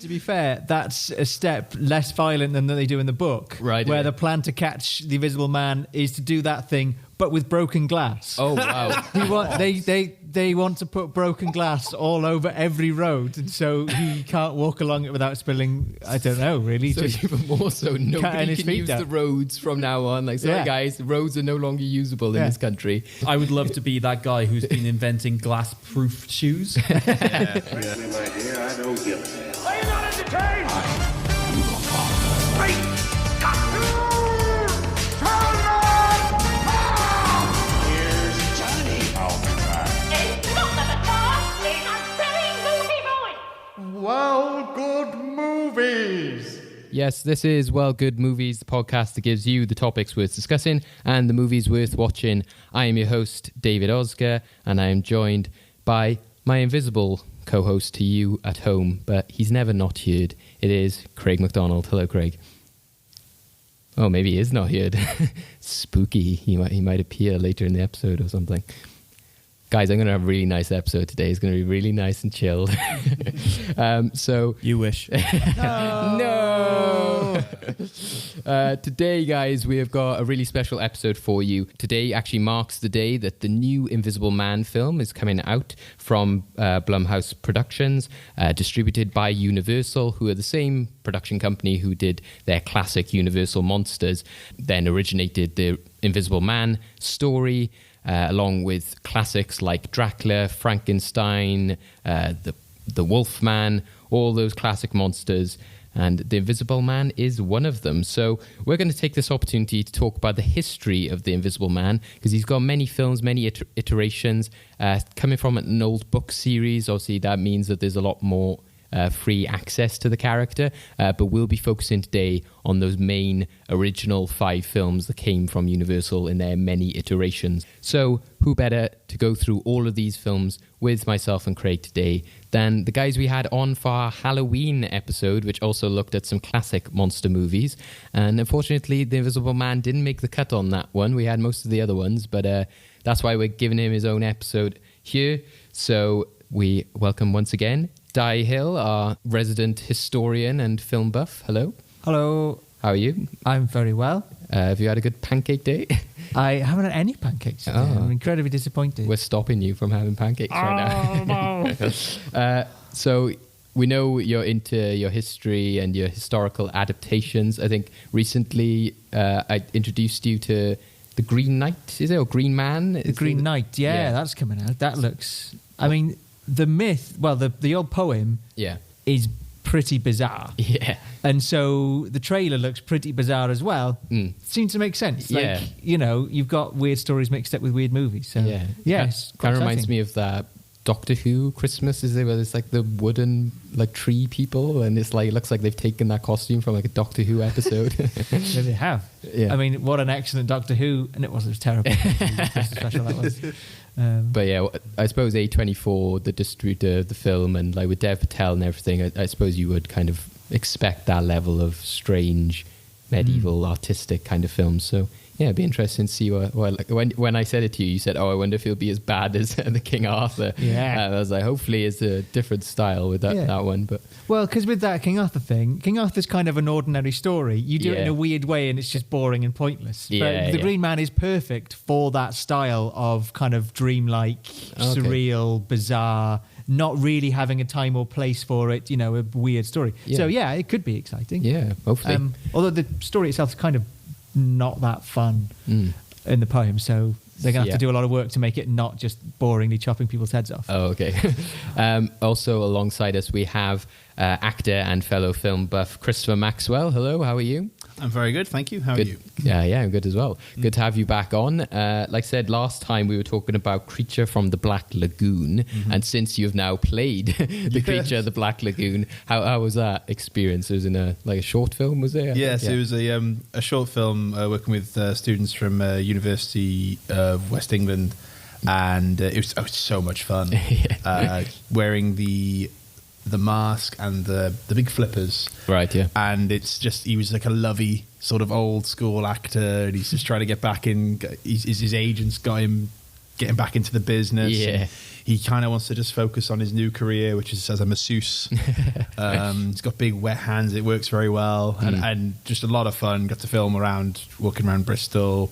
To be fair, that's a step less violent than they do in the book, right? Where the plan to catch the Invisible Man is to do that thing, but with broken glass. Oh wow! They want to put broken glass all over every road, and so he can't walk along it without spilling. I don't know, really. So just even more so, nobody can use the roads from now on. Like, sorry guys, the roads are no longer usable in this country. I would love to be that guy who's been inventing glass-proof shoes. Frankly, my dear, I don't give a damn. Are you not entertained? Wait! Here's Johnny. I'll be back. It's not the car! It's a very naughty boy! Well, good movies. Yes, this is Well Good Movies, the podcast that gives you the topics worth discussing and the movies worth watching. I am your host, David Oscar, and I am joined by my invisible co-host to you at home, but he's never not heard. It is Craig MacDonald. Hello, Craig. Oh, maybe he is not heard. Spooky. He might appear later in the episode or something. Guys, I'm going to have a really nice episode today. It's going to be really nice and chilled. So you wish. No. Today, guys, we have got a really special episode for you. Today actually marks the day that the new Invisible Man film is coming out from Blumhouse Productions, distributed by Universal, who are the same production company who did their classic Universal Monsters, then originated the Invisible Man story, along with classics like Dracula, Frankenstein, the Wolfman, all those classic monsters. And the Invisible Man is one of them. So we're going to take this opportunity to talk about the history of the Invisible Man, because he's got many films, many iterations, coming from an old book series. Obviously, that means that there's a lot more free access to the character, but we'll be focusing today on those main original 5 films that came from Universal in their many iterations. So who better to go through all of these films with myself and Craig today than the guys we had on for our Halloween episode, which also looked at some classic monster movies. And unfortunately, The Invisible Man didn't make the cut on that one. We had most of the other ones, but that's why we're giving him his own episode here. So we welcome once again Di Hill, our resident historian and film buff. Hello. Hello. How are you? I'm very well. Have you had a good pancake day? I haven't had any pancakes today. I'm incredibly disappointed. We're stopping you from having pancakes right now. No. So we know you're into your history and your historical adaptations. I think recently I introduced you to The Green Knight, is it? Or Green Man? The Green Knight, yeah, that's coming out. That looks... I mean, the myth, well, the old poem is pretty bizarre. Yeah. And so the trailer looks pretty bizarre as well. Seems to make sense. Like, you know, you've got weird stories mixed up with weird movies. So, yes. That reminds me of that Doctor Who Christmas, is it? Where it's like the wooden, like, tree people, and it's like, it looks like they've taken that costume from like a Doctor Who episode. Yeah, they have. Yeah. I mean, what an excellent Doctor Who, and it was terrible. Special that was. But yeah, I suppose A24, the distributor of the film, and like with Dev Patel and everything, I suppose you would kind of expect that level of strange, medieval, artistic kind of films. So yeah, it'd be interesting to see what like when I said it to you, you said, "Oh, I wonder if it'll be as bad as the King Arthur." Yeah, I was like, hopefully, it's a different style with that one. But well, because with that King Arthur thing, King Arthur's kind of an ordinary story. You do it in a weird way, and it's just boring and pointless. But the Green Man is perfect for that style of kind of dreamlike, surreal, bizarre, not really having a time or place for it. You know, a weird story. Yeah. So yeah, it could be exciting. Yeah, hopefully. Although the story itself is kind of not that fun in the poem, so they're going to have to do a lot of work to make it not just boringly chopping people's heads off. Oh, okay. Also alongside us, we have actor and fellow film buff Christopher Maxwell. Hello, how are you? I'm very good, thank you. How are you? Yeah, I'm good as well. Good to have you back on. Like I said, last time we were talking about Creature from the Black Lagoon, and since you've now played the Creature of the Black Lagoon, how was that experience? It was in a short film, was it? Yes, it was a short film working with students from University of West England, and it was so much fun. Wearing the mask and the big flippers, right? Yeah, and it's just he was like a lovey sort of old school actor, and he's just trying to get back in. His agents got him getting back into the business. Yeah. He kind of wants to just focus on his new career, which is as a masseuse. He's got big wet hands. It works very well. And just a lot of fun. Got to film walking around Bristol.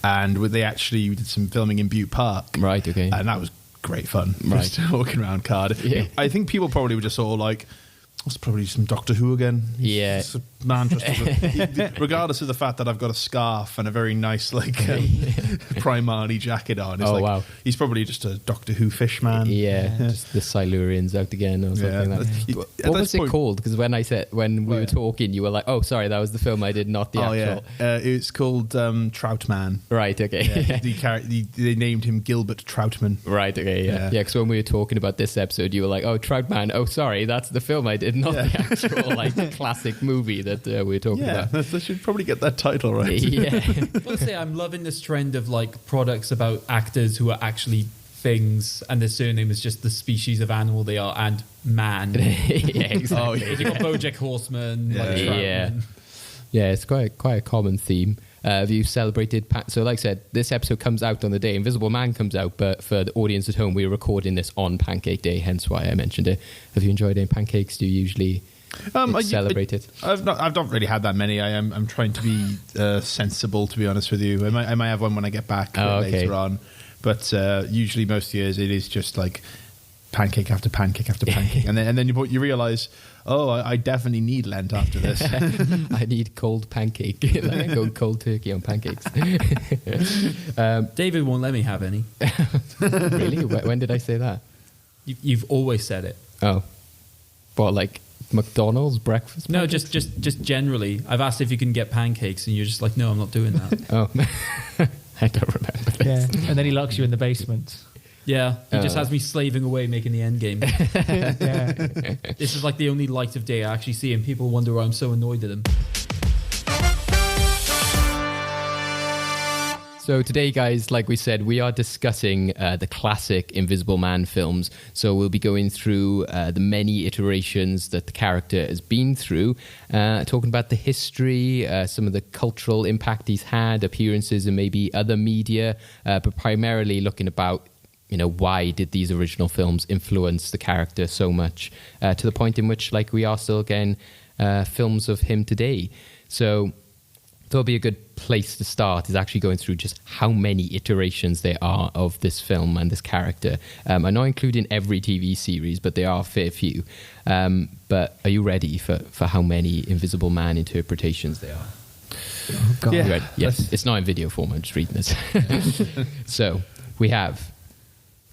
And we did some filming in Butte Park. Right, okay. And that was great fun. Right. Just walking around Cardiff. Yeah. I think people probably were just sort of like, it's probably some Doctor Who again. He's a man dressed regardless of the fact that I've got a scarf and a very nice Primarily jacket on. It's wow. He's probably just a Doctor Who fish man. Yeah, just the Silurians out again or something like that. What was it called? Because when we were talking, you were like, oh, sorry, that was the film I did, not the actual. Yeah. It's called Troutman. Right, okay. Yeah. They named him Gilbert Troutman. Right, okay, yeah. Yeah, because when we were talking about this episode, you were like, oh, Troutman, oh, sorry, that's the film I did, not the actual classic movie that we were talking about. They should probably get that title right. Yeah. I want to say I'm loving this trend of products about actors who are actually things and their surname is just the species of animal they are and man. Yeah, exactly. Oh, yeah. You've got BoJack Horseman. Yeah, it's quite a common theme. Have you celebrated? So, like I said, this episode comes out on the day Invisible Man comes out, but for the audience at home, we're recording this on Pancake Day, hence why I mentioned it. Have you enjoyed any pancakes? Do you usually celebrate it? I've not really had that many. I'm trying to be sensible, to be honest with you. I might have one when I get back later on, but usually most years it is just like pancake after pancake after pancake, and then you realise, oh, I definitely need Lent after this. I need cold pancake. I go cold turkey on pancakes. David won't let me have any. Really? When did I say that? You've always said it. Oh, what, like McDonald's breakfast? No, just generally. I've asked if you can get pancakes, and you're just like, no, I'm not doing that. Oh, I don't remember this. Yeah, and then he locks you in the basement. Yeah, he just has me slaving away making the endgame. Yeah. This is like the only light of day I actually see, and people wonder why I'm so annoyed at him. So today, guys, like we said, we are discussing the classic Invisible Man films. So we'll be going through the many iterations that the character has been through, talking about the history, some of the cultural impact he's had, appearances in maybe other media, but primarily looking about, why did these original films influence the character so much to the point in which, we are still getting films of him today. So that'll be a good place to start, is actually going through just how many iterations there are of this film and this character. I'm not including every TV series, but there are a fair few. But are you ready for how many Invisible Man interpretations there are? Oh, God. Yeah. Yes, it's not in video form, I'm just reading this. So we have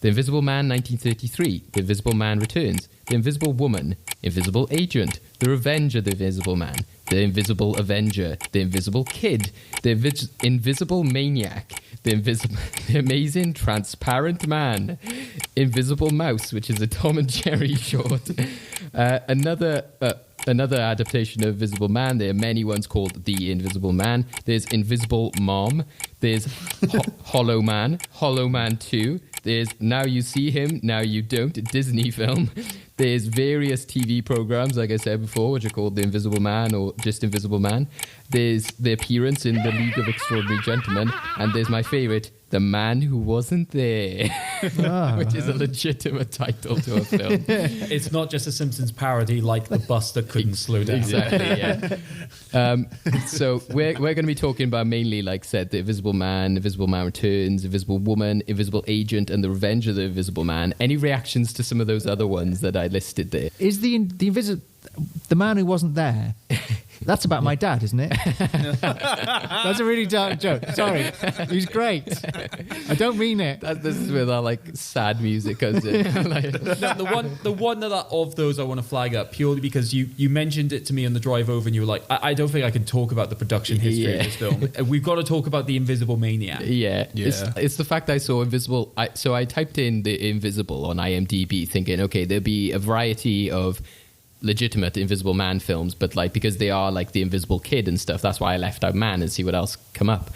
The Invisible Man 1933, The Invisible Man Returns, The Invisible Woman, Invisible Agent, The Revenge of the Invisible Man, The Invisible Avenger, The Invisible Kid, The Invisible Maniac, The Amazing Transparent Man, Invisible Mouse, which is a Tom and Jerry short. Another adaptation of Invisible Man. There are many ones called The Invisible Man. There's Invisible Mom. There's Hollow Man, Hollow Man 2. There's Now You See Him, Now You Don't, a Disney film. There's various TV programs, like I said before, which are called The Invisible Man or just Invisible Man. There's the appearance in The League of Extraordinary Gentlemen. And there's my favorite, The Man Who Wasn't There, which is a legitimate title to a film. It's not just a Simpsons parody like The Bus That Couldn't Slow Down. Exactly, yeah. So we're going to be talking about mainly, like I said, The Invisible Man Returns, Invisible Woman, Invisible Agent, and The Revenge of the Invisible Man. Any reactions to some of those other ones that I listed there? Is the Man Who Wasn't There? That's about my dad, isn't it? That's a really dark joke. Sorry. He's great. I don't mean it. This is where that sad music comes in. No, the one of those I want to flag up purely because you mentioned it to me on the drive over and you were like, I don't think I can talk about the production history of this film. We've got to talk about the Invisible Maniac. Yeah. It's the fact I saw Invisible. So I typed in the Invisible on IMDb thinking, okay, there'll be a variety of legitimate Invisible Man films, but because they are the Invisible Kid and stuff, that's why I left out Man and see what else come up.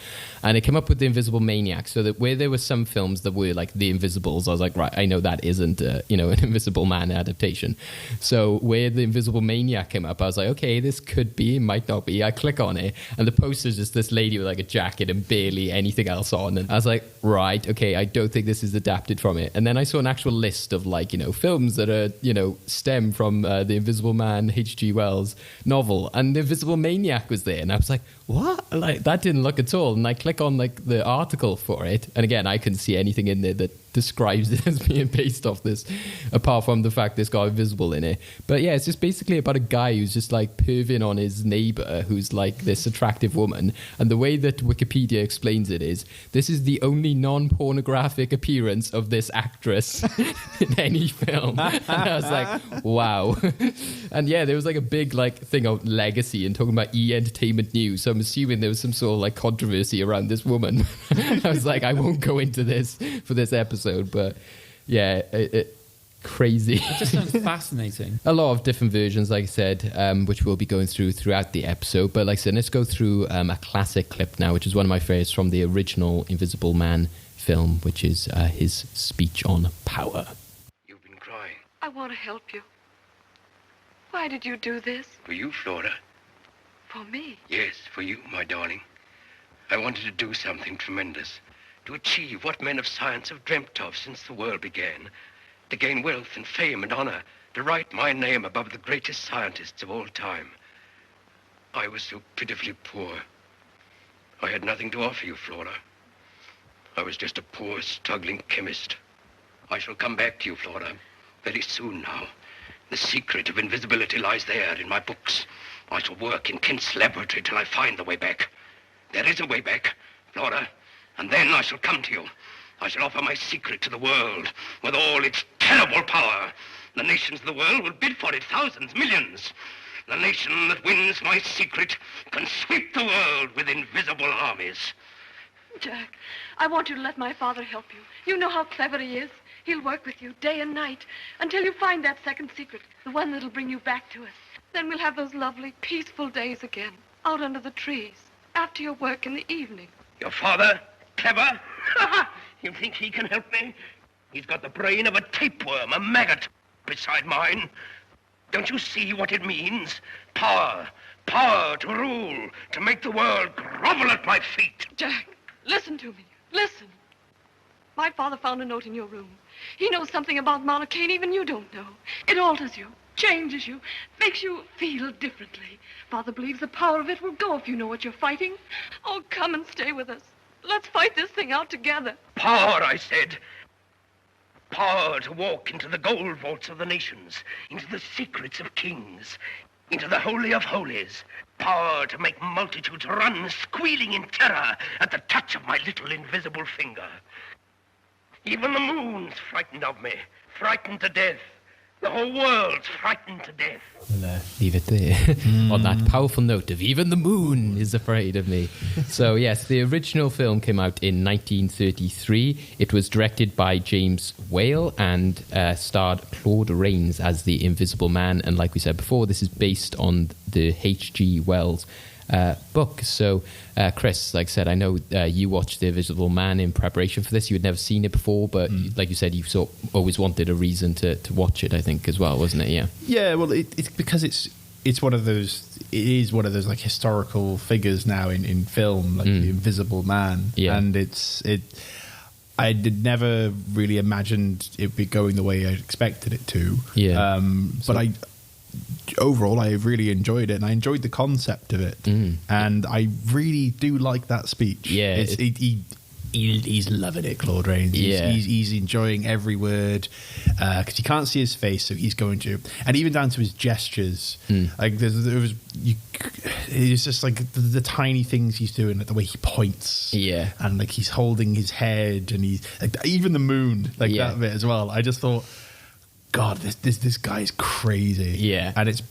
And it came up with The Invisible Maniac, so that where there were some films that were like The Invisibles, I was like, right, I know that isn't, an Invisible Man adaptation. So where The Invisible Maniac came up, I was like, okay, this could be, might not be. I click on it, and the poster's just this lady with like a jacket and barely anything else on. And I was like, right, okay, I don't think this is adapted from it. And then I saw an actual list of like, films that are, stem from the Invisible Man, H.G. Wells novel. And The Invisible Maniac was there. And I was like, what? Like, that didn't look at all. And I click on like the article for it. And again, I couldn't see anything in there that describes it as being based off this, apart from the fact this got invisible in it. But yeah, it's just basically about a guy who's just like perving on his neighbor, who's like this attractive woman. And the way that Wikipedia explains it is, this is the only non-pornographic appearance of this actress in any film. And I was like, wow. And yeah, there was like a big like thing of Legacy and talking about Entertainment News. So I'm assuming there was some sort of like controversy around this woman. I was like, I won't go into this for this episode. But yeah, crazy. It just sounds fascinating. A lot of different versions, like I said, which we'll be going throughout the episode. But like I said, let's go through a classic clip now, which is one of my favorites from the original Invisible Man film, which is his speech on power. You've been crying. I want to help you. Why did you do this? For you, Flora. For me? Yes, for you, my darling. I wanted to do something tremendous. To achieve what men of science have dreamt of since the world began. To gain wealth and fame and honor. To write my name above the greatest scientists of all time. I was so pitifully poor. I had nothing to offer you, Flora. I was just a poor, struggling chemist. I shall come back to you, Flora, very soon now. The secret of invisibility lies there in my books. I shall work in Kent's laboratory till I find the way back. There is a way back, Flora. And then I shall come to you. I shall offer my secret to the world with all its terrible power. The nations of the world will bid for it, thousands, millions. The nation that wins my secret can sweep the world with invisible armies. Jack, I want you to let my father help you. You know how clever he is. He'll work with you day and night until you find that second secret, the one that'll bring you back to us. Then we'll have those lovely, peaceful days again, out under the trees, after your work in the evening. Your father? Clever? You think he can help me? He's got the brain of a tapeworm, a maggot, beside mine. Don't you see what it means? Power. Power to rule, to make the world grovel at my feet. Jack, listen to me. Listen. My father found a note in your room. He knows something about Monarchane even you don't know. It alters you, changes you, makes you feel differently. Father believes the power of it will go if you know what you're fighting. Oh, come and stay with us. Let's fight this thing out together. Power, I said. Power to walk into the gold vaults of the nations, into the secrets of kings, into the Holy of Holies. Power to make multitudes run squealing in terror at the touch of my little invisible finger. Even the moon's frightened of me, frightened to death. The whole world's frightened to death. We'll leave it there on that powerful note of even the moon is afraid of me. So yes, the original film came out in 1933. It was directed by James Whale and starred Claude Rains as the Invisible Man. And like we said before, this is based on the H.G. Wells book. So Chris, like I said, I know you watched The Invisible Man in preparation for this. You had never seen it before, but like you said, you sort of always wanted a reason to watch it, I think, as well, wasn't it? Yeah, well, it's because it's one of those, it is one of those like historical figures now in film, like The Invisible Man. Yeah. And I did never really imagined it be going the way I expected it to. Yeah. But overall, I really enjoyed it, and I enjoyed the concept of it. And I really do like that speech. Yeah. He's loving it, Claude Rains. Yeah. He's enjoying every word because you can't see his face, so he's going to, and even down to his gestures. Like it's just like the tiny things he's doing, like the way he points. Yeah, and like he's holding his head, and he's like, even the moon, like that bit as well. I just thought, God, this guy's crazy. Yeah, and it's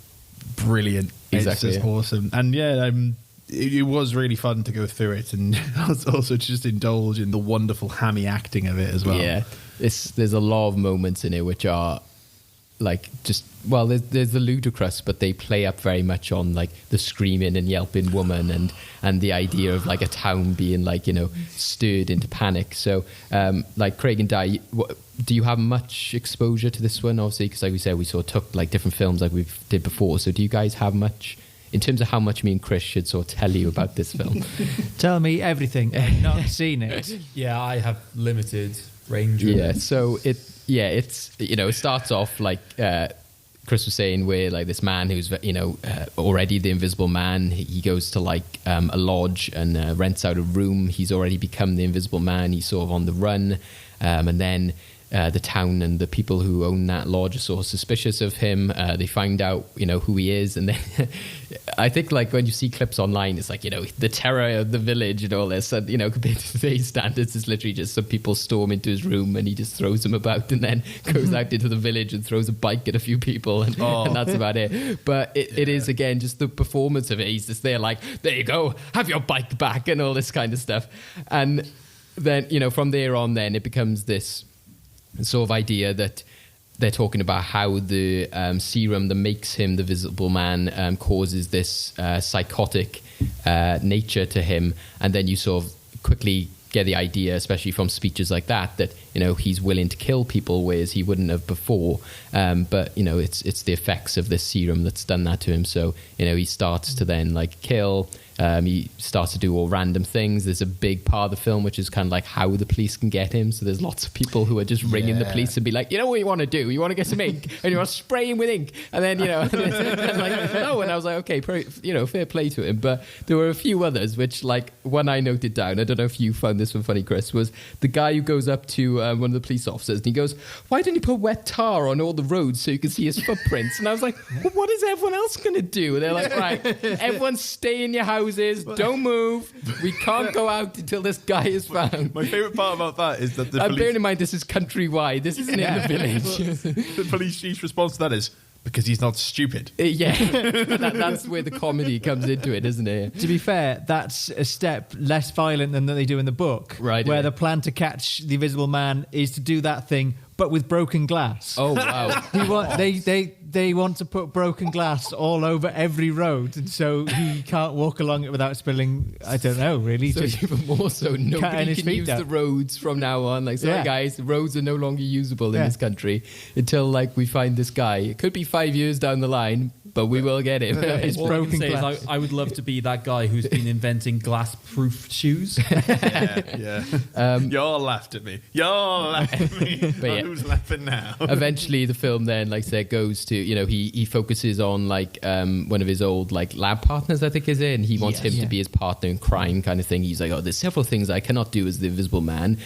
brilliant. Exactly, it's just awesome. And it was really fun to go through it, and also just indulge in the wonderful hammy acting of it as well. Yeah, there's a lot of moments in it which are like just, well, there's the ludicrous, but they play up very much on like the screaming and yelping woman and the idea of like a town being like, you know, stirred into panic. So like Craig and Di, do you have much exposure to this one? Obviously, because like we said, we sort of took like different films like we did before. So do you guys have much in terms of how much me and Chris should sort of tell you about this film? Tell me everything. I've not seen it. Yeah, I have limited range. Yeah, so it's, you know, it starts off like Chris was saying, where like this man who's, you know, already the Invisible Man, he goes to like a lodge and rents out a room. He's already become the Invisible Man. He's sort of on the run, and then the town and the people who own that lodge are sort of suspicious of him. They find out, you know, who he is, and then I think like when you see clips online, it's like, you know, the terror of the village and all this, and, you know, compared to today's standards, it's literally just some people storm into his room and he just throws them about and then goes out into the village and throws a bike at a few people, and that's about it. But it is, again, just the performance of it. He's just there like, there you go, have your bike back, and all this kind of stuff. And then, you know, from there on, then it becomes this sort of idea that they're talking about how the serum that makes him the Visible Man causes this psychotic nature to him, and then you sort of quickly get the idea, especially from speeches like that, you know, he's willing to kill people, whereas he wouldn't have before. But, you know, it's the effects of this serum that's done that to him. So, you know, he starts to then like kill. He starts to do all random things. There's a big part of the film which is kind of like how the police can get him. So there's lots of people who are just ringing the police and be like, you know what you want to do? You want to get some ink, and you want to spray him with ink, and then, you know, and like, no. And I was like, okay, you know, fair play to him. But there were a few others which, like, one I noted down, I don't know if you found this one funny, Chris, was the guy who goes up to one of the police officers and he goes, why didn't you put wet tar on all the roads so you can see his footprints? And I was like, well, what is everyone else going to do? And they're like, right, everyone stay in your houses, don't move, we can't go out until this guy is found. My favourite part about that is that the police... bearing in mind this is countrywide, this isn't in the village. The police chief's response to that is, because he's not stupid. Yeah, that's where the comedy comes into it, isn't it? To be fair, that's a step less violent than they do in the book, right? Where the plan to catch the Invisible Man is to do that thing, but with broken glass. Oh wow! They want to put broken glass all over every road, and so he can't walk along it without spilling. I don't know, really. So just even more so, nobody can use the roads from now on. Like, sorry guys, the roads are no longer usable in this country until like we find this guy. It could be 5 years down the line, but we will get him. It's all broken I can say glass. is I would love to be that guy who's been inventing glass-proof shoes. Y'all laughed at me. Y'all laughed at me. But who's laughing now? Eventually, the film then, like I said, goes to, you know, he focuses on like one of his old like lab partners, I think is it, and he wants him to be his partner in crime, kind of thing. He's like, oh, there's several things I cannot do as the Invisible Man.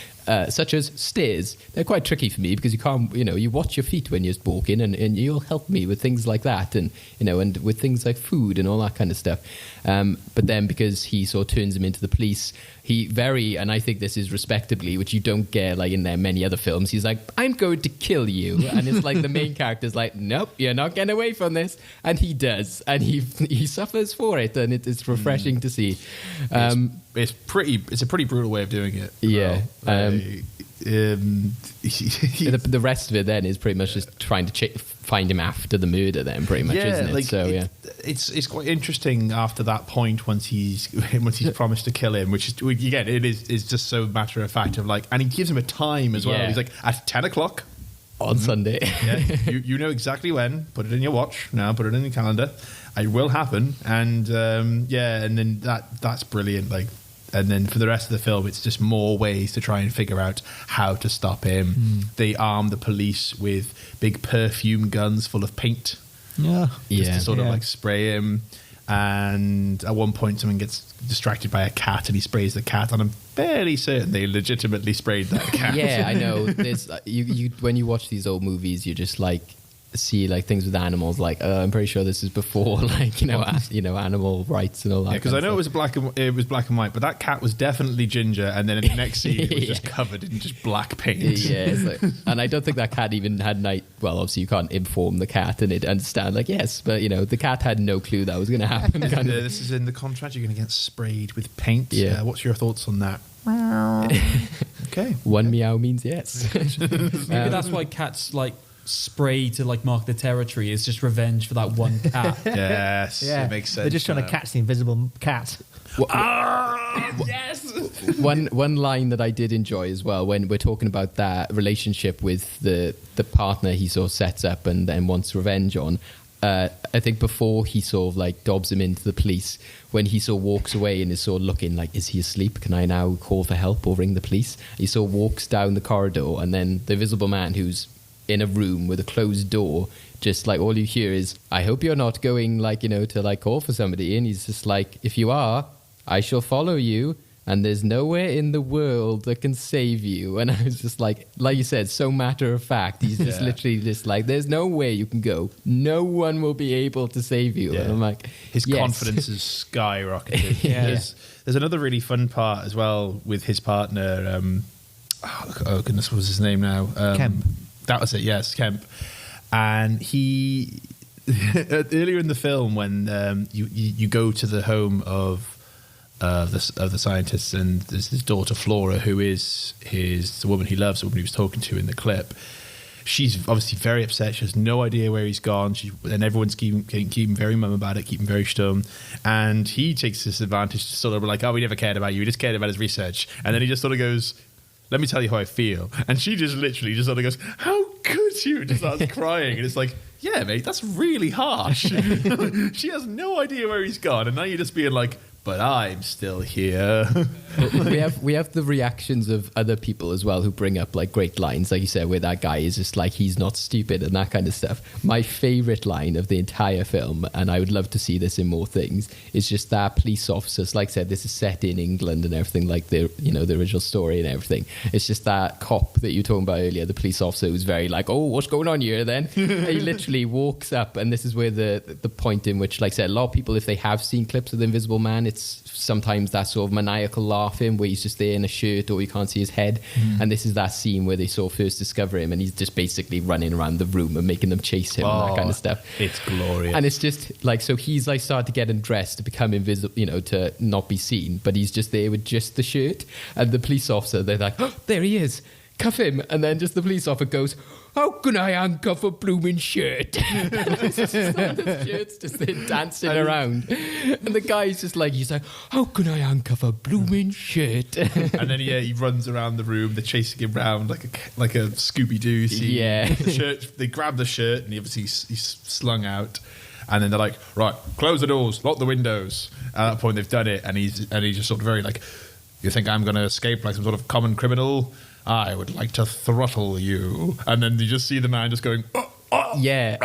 Such as stairs. They're quite tricky for me because you can't, you know, you watch your feet when you're walking, and you'll help me with things like that, and, you know, and with things like food and all that kind of stuff. But then because he sort of turns him into the police, and I think this is respectably, which you don't get like in there many other films, he's like, I'm going to kill you. And it's like the main character's like, nope, you're not getting away from this. And he does. And he suffers for it. And it's refreshing to see. It's a pretty brutal way of doing it. Yeah. The rest of it then is pretty much just trying to find him after the murder then, pretty much, isn't it? Like, so it's quite interesting after that point once he's promised to kill him, which is, again, is just so matter of fact of like, and he gives him a time as well. He's like, at 10 o'clock on Sunday. You know exactly when. Put it in your watch now. Put it in your calendar. It will happen. And and then that's brilliant. Like, and then for the rest of the film, it's just more ways to try and figure out how to stop him. They arm the police with big perfume guns full of paint. Just to sort of like spray him. And at one point, someone gets distracted by a cat, and he sprays the cat. And I'm fairly certain they legitimately sprayed that cat. Yeah, I know. There's you when you watch these old movies, you just like see like things with animals. Like I'm pretty sure this is before like animal rights and all that. Because I know it was black and white, but that cat was definitely ginger, and then in the next scene it was just covered in just black paint. And I don't think that cat even had well, obviously you can't inform the cat and it understand like but you know the cat had no clue that was going to happen. This is in the contract. You're going to get sprayed with paint. What's your thoughts on that? Okay. One meow means yes. Maybe that's why cats like spray to like mark the territory is just revenge for that one cat. Yes, it makes sense. They're just trying to catch the invisible cat. Yes. One line that I did enjoy as well, when we're talking about that relationship with the partner he sort of sets up and then wants revenge on. I think before he sort of like dobs him into the police, when he sort of walks away and is sort of looking like, is he asleep? Can I now call for help or ring the police? He sort of walks down the corridor, and then the Invisible Man, who's in a room with a closed door, just like all you hear is, I hope you're not going like, to like call for somebody. And he's just like, if you are, I shall follow you, and there's nowhere in the world that can save you. And I was just like you said, so matter of fact. He's just literally just like, there's nowhere you can go. No one will be able to save you. Yeah. And I'm like, his confidence is skyrocketed. There's another really fun part as well with his partner. Oh goodness, what was his name now? Kemp. That was it. Yes, Kemp. And he earlier in the film, when you go to the home of the scientists, and there's his daughter Flora, who is the woman he loves, the woman he was talking to in the clip. She's obviously very upset. She has no idea where he's gone. And everyone's keeping very mum about it, keeping very stum. And he takes this advantage to sort of like, oh, we never cared about you. We just cared about his research. And then he just sort of goes, let me tell you how I feel. And she just literally just sort of goes, how could you? Just starts crying. And it's like, yeah, mate, that's really harsh. She has no idea where he's gone. And now you're just being like, but I'm still here. we have the reactions of other people as well who bring up like great lines, like you said, where that guy is just like, he's not stupid and that kind of stuff. My favorite line of the entire film, and I would love to see this in more things, is just that police officers, like I said, this is set in England and everything, like the original story and everything. It's just that cop that you were talking about earlier, the police officer, who's very like, oh, what's going on here then? He literally walks up, and this is where the point in which, like I said, a lot of people, if they have seen clips of the Invisible Man, it's sometimes that sort of maniacal laughing where he's just there in a shirt or you can't see his head. And this is that scene where they sort of first discover him, and he's just basically running around the room and making them chase him and that kind of stuff. It's glorious. And it's just like, so he's like started to get undressed to become invisible, to not be seen, but he's just there with just the shirt. And the police officer, they're like, oh, there he is, cuff him. And then just the police officer goes, how can I uncuff a blooming shirt? And it's just like the shirt's just there dancing around. And the guy's just like, he's like, how can I uncuff a blooming shirt? And then he runs around the room. They're chasing him around like a Scooby-Doo scene. Yeah. The shirt, they grab the shirt, and he's slung out. And then they're like, right, close the doors, lock the windows. At that point, they've done it, and he's just sort of very like, you think I'm going to escape like some sort of common criminal? I would like to throttle you. And then you just see the man just going, yeah.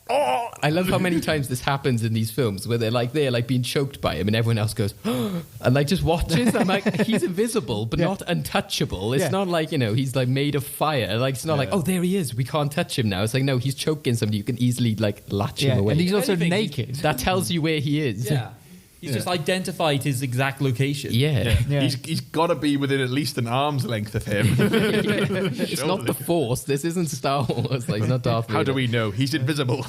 I love how many times this happens in these films where they're like being choked by him, and everyone else goes, and like just watches. I'm like, he's invisible but not untouchable. It's not like, he's like made of fire. Like, it's not like, oh, there he is, we can't touch him now. It's like, no, he's choking somebody. You can easily like latch him away. And he's also naked. That tells you where he is. Yeah. He's just identified his exact location. Yeah. He's got to be within at least an arm's length of him. It's not the Force. This isn't Star Wars. Like, it's not Darth Vader. How do we know? He's invisible.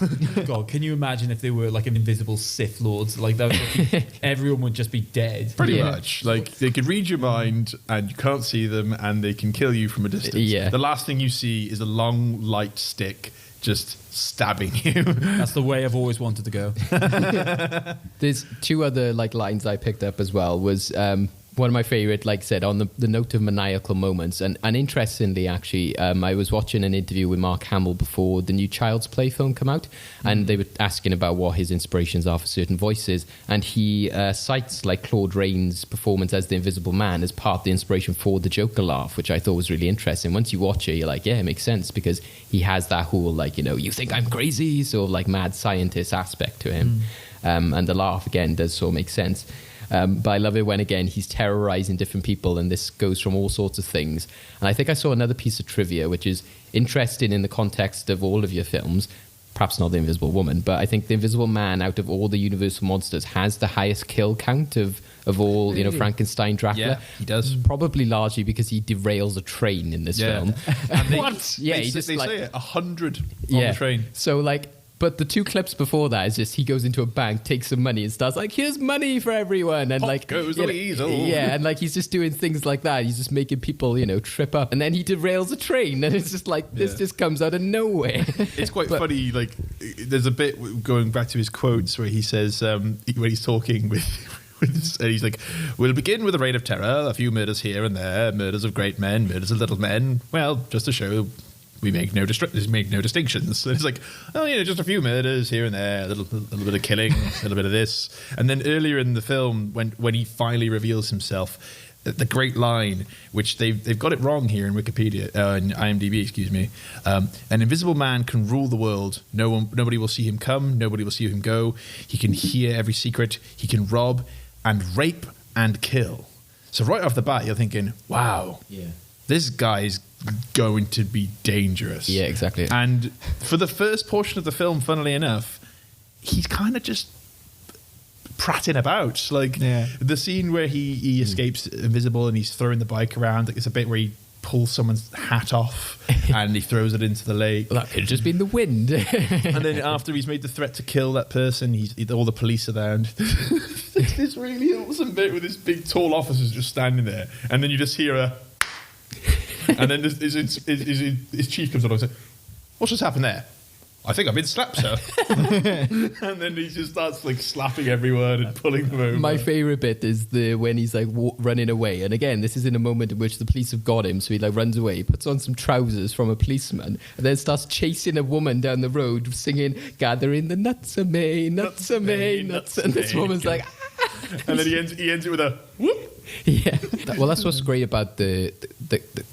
God, can you imagine if they were like an invisible Sith Lords? Like that, everyone would just be dead. Pretty much. Like, they could read your mind and you can't see them, and they can kill you from a distance. Yeah. The last thing you see is a long light stick just stabbing you. That's the way I've always wanted to go. There's two other like lines I picked up as well. Was one of my favorite, like I said, on the note of maniacal moments. And interestingly, actually, I was watching an interview with Mark Hamill before the new Child's Play film come out, and they were asking about what his inspirations are for certain voices. And he cites like Claude Rains' performance as the Invisible Man as part of the inspiration for the Joker laugh, which I thought was really interesting. Once you watch it, you're like, yeah, it makes sense, because he has that whole like, you think I'm crazy, sort of like mad scientist aspect to him. And the laugh, again, does sort of make sense. But I love it when, again, he's terrorizing different people, and this goes from all sorts of things. And I think I saw another piece of trivia, which is interesting in the context of all of your films. Perhaps not The Invisible Woman, but I think The Invisible Man, out of all the Universal monsters, has the highest kill count of all, Frankenstein, Dracula. Yeah, he does. Probably largely because he derails a train in this film. And What? Yeah, they he just say like, it, 100 on the train. So, like, But the 2 clips before that is just he goes into a bank, takes some money, and starts like, "Here's money for everyone," and Pop goes the weasel. Yeah, and like he's just doing things like that. He's just making people, trip up, and then he derails a train, and it's just like this just comes out of nowhere. It's quite funny. Like, there's a bit going back to his quotes where he says when he's talking with. And he's like, "We'll begin with a reign of terror, a few murders here and there, murders of great men, murders of little men. Well, just to show we make no distinctions." And it's like, "Oh, just a few murders here and there, a little bit of killing, a little bit of this." And then earlier in the film, when he finally reveals himself, the great line, which they've got it wrong here in Wikipedia, in IMDb, excuse me. An invisible man can rule the world. Nobody will see him come. Nobody will see him go. He can hear every secret. He can rob and rape and kill. So right off the bat, you're thinking, wow, this guy's going to be dangerous. Yeah, exactly. And for the first portion of the film, funnily enough, he's kind of just prattling about. Like the scene where he escapes invisible and he's throwing the bike around. Like, it's a bit where he pulls someone's hat off and he throws it into the lake. Well, that could have just been the wind. And then after he's made the threat to kill that person, all the police are there. And there's this really awesome bit with this big tall officer's just standing there, and then you just hear a, and then his chief comes on and says, "What's just happened there?" "I think I've been slapped, sir." And then he just starts like slapping everyone and pulling them over. My favourite bit is when he's like running away. And again, this is in a moment in which the police have got him. So he like runs away, he puts on some trousers from a policeman, and then starts chasing a woman down the road singing, "Gathering the nuts of May, nuts of May, nuts." And this woman's like, and then he ends it with a whoop. Yeah. Well, that's what's great about the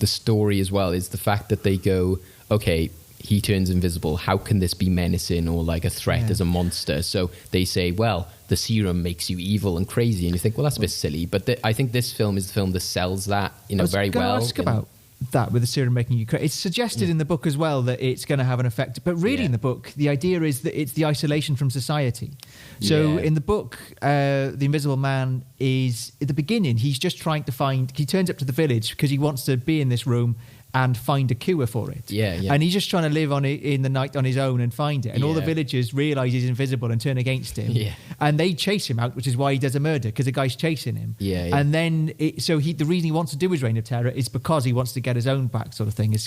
story as well, is the fact that they go, okay, he turns invisible. How can this be menacing or like a threat as a monster? So they say, well, the serum makes you evil and crazy. And you think, well, that's a bit silly. But I think this film is the film that sells that, very well. I was ask about that with the serum making you crazy. It's suggested in the book as well that it's going to have an effect. But really in the book, the idea is that it's the isolation from society. So in the book, the Invisible Man is, at the beginning, he's just trying to he turns up to the village because he wants to be in this room and find a cure for it. And he's just trying to live in the night on his own and find it. And all the villagers realise he's invisible and turn against him. And they chase him out, which is why he does a murder, because the guy's chasing him. And then, the reason he wants to do his Reign of Terror is because he wants to get his own back, sort of thing. Do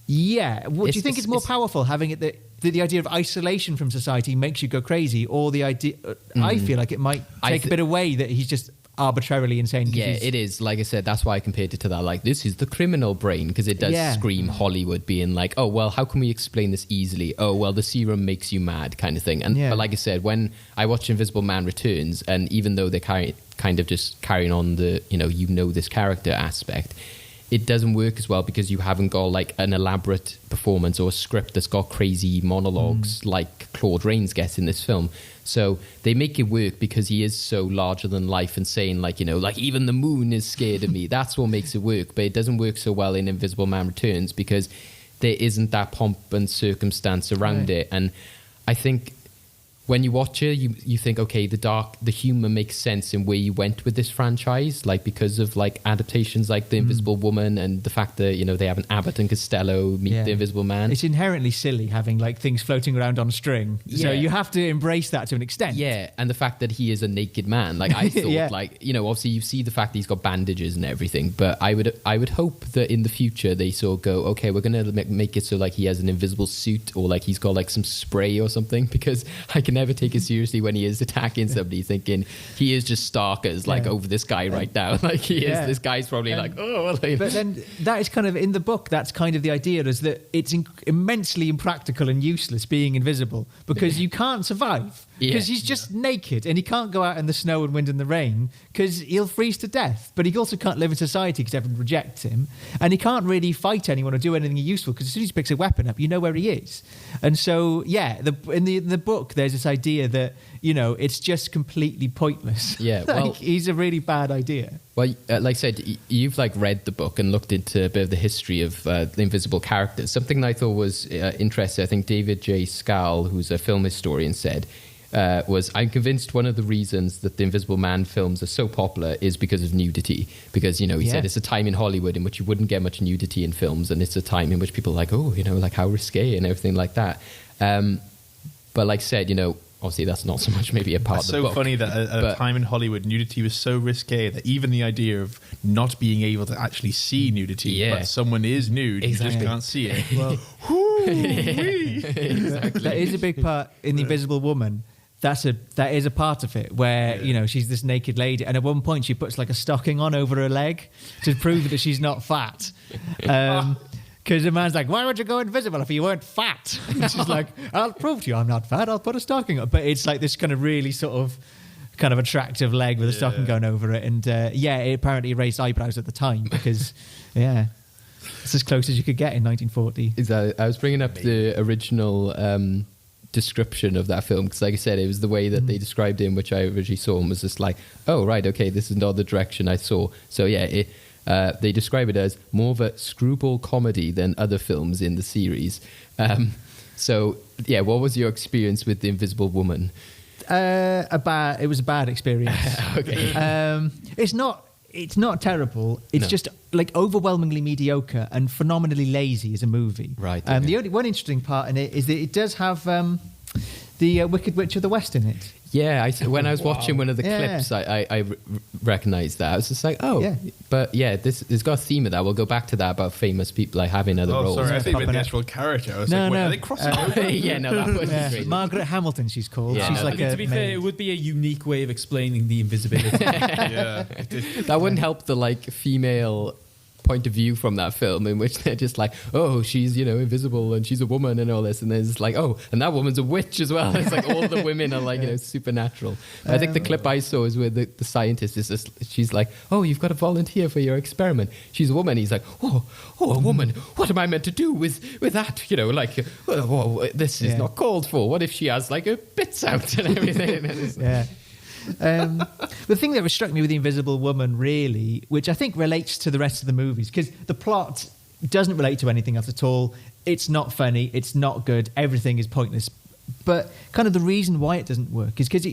you think it's more powerful having it that the idea of isolation from society makes you go crazy, or the idea? I feel like it might take a bit away that he's just arbitrarily insane. Yeah, it is. Like I said, that's why I compared it to that. Like, this is the criminal brain, because it does scream Hollywood, being like, oh, well, how can we explain this easily? Oh, well, the serum makes you mad, kind of thing. But like I said, when I watch Invisible Man Returns, and even though they're kind of just carrying on the, this character aspect, it doesn't work as well because you haven't got like an elaborate performance or a script that's got crazy monologues like Claude Rains gets in this film. So they make it work because he is so larger than life and saying like even the moon is scared of me. That's what makes it work. But it doesn't work so well in Invisible Man Returns because there isn't that pomp and circumstance around it. And I think when you watch it, you think, okay, the humor makes sense in where you went with this franchise, like because of like adaptations like The Invisible Woman and the fact that, they have an Abbott and Costello meet the Invisible Man. It's inherently silly having like things floating around on a string. So you have to embrace that to an extent. Yeah, and the fact that he is a naked man. Like I thought, obviously you see the fact that he's got bandages and everything, but I would hope that in the future they sort of go, okay, we're going to make it so like he has an invisible suit or like he's got like some spray or something, because I can never take it seriously when he is attacking somebody, thinking he is just Starkers like over this guy right now. Like he is, this guy's probably like, oh. But then that is kind of in the book. That's kind of the idea, is that it's immensely impractical and useless being invisible because you can't survive. Because he's just naked and he can't go out in the snow and wind and the rain because he'll freeze to death. But he also can't live in society because everyone rejects him. And he can't really fight anyone or do anything useful because as soon as he picks a weapon up, you know where he is. And so, in the book, there's this idea that, it's just completely pointless. Yeah, well, he's a really bad idea. Well, like I said, you've like read the book and looked into a bit of the history of the invisible characters. Something that I thought was interesting, I think David J. Scal, who's a film historian, said, I'm convinced one of the reasons that the Invisible Man films are so popular is because of nudity. Because, he said it's a time in Hollywood in which you wouldn't get much nudity in films, and it's a time in which people are like, oh, like how risque and everything like that. But like I said, obviously that's not so much maybe a part It's of the so book. funny that at a time in Hollywood, nudity was so risque that even the idea of not being able to actually see nudity, but someone is nude, you just can't see it. Well, exactly. That is a big part in The Invisible Woman. That is a part of it where she's this naked lady, and at one point she puts like a stocking on over her leg to prove that she's not fat. Because the man's like, why would you go invisible if you weren't fat? And she's like, I'll prove to you I'm not fat. I'll put a stocking on. But it's like this kind of really sort of kind of attractive leg with a stocking going over it. And it apparently raised eyebrows at the time because, it's as close as you could get in 1940. Exactly. I was bringing up the original description of that film because, like I said, it was the way that they described it in which I originally saw and was just like, oh, right, okay, this is not the direction I saw. So, they describe it as more of a screwball comedy than other films in the series. What was your experience with The Invisible Woman? It was a bad experience. Okay. It's not terrible. It's just like overwhelmingly mediocre and phenomenally lazy as a movie. Right. The only one interesting part in it is that it does have the Wicked Witch of the West in it. Yeah, when I was watching one of the clips, I recognized that. I was just like, but it's got a theme of that. We'll go back to that about famous people like having other roles. Sorry, I think with the actual character. I was like, wait, are they crossing over? That was crazy. Margaret Hamilton, she's called. Yeah. She's like to be fair, it would be a unique way of explaining the invisibility. That wouldn't help the like female point of view from that film in which they're just like, oh, she's invisible and she's a woman and all this, and then it's like, oh, and that woman's a witch as well. It's like all the women are like supernatural. I think the clip I saw is where the scientist is just, she's like, oh, you've got to volunteer for your experiment. She's a woman. He's like, oh, a woman, what am I meant to do with that? This is not called for. What if she has like her bits out and everything? The thing that struck me with The Invisible Woman, really, which I think relates to the rest of the movies, because the plot doesn't relate to anything else at all. It's not funny. It's not good. Everything is pointless. But kind of the reason why it doesn't work is because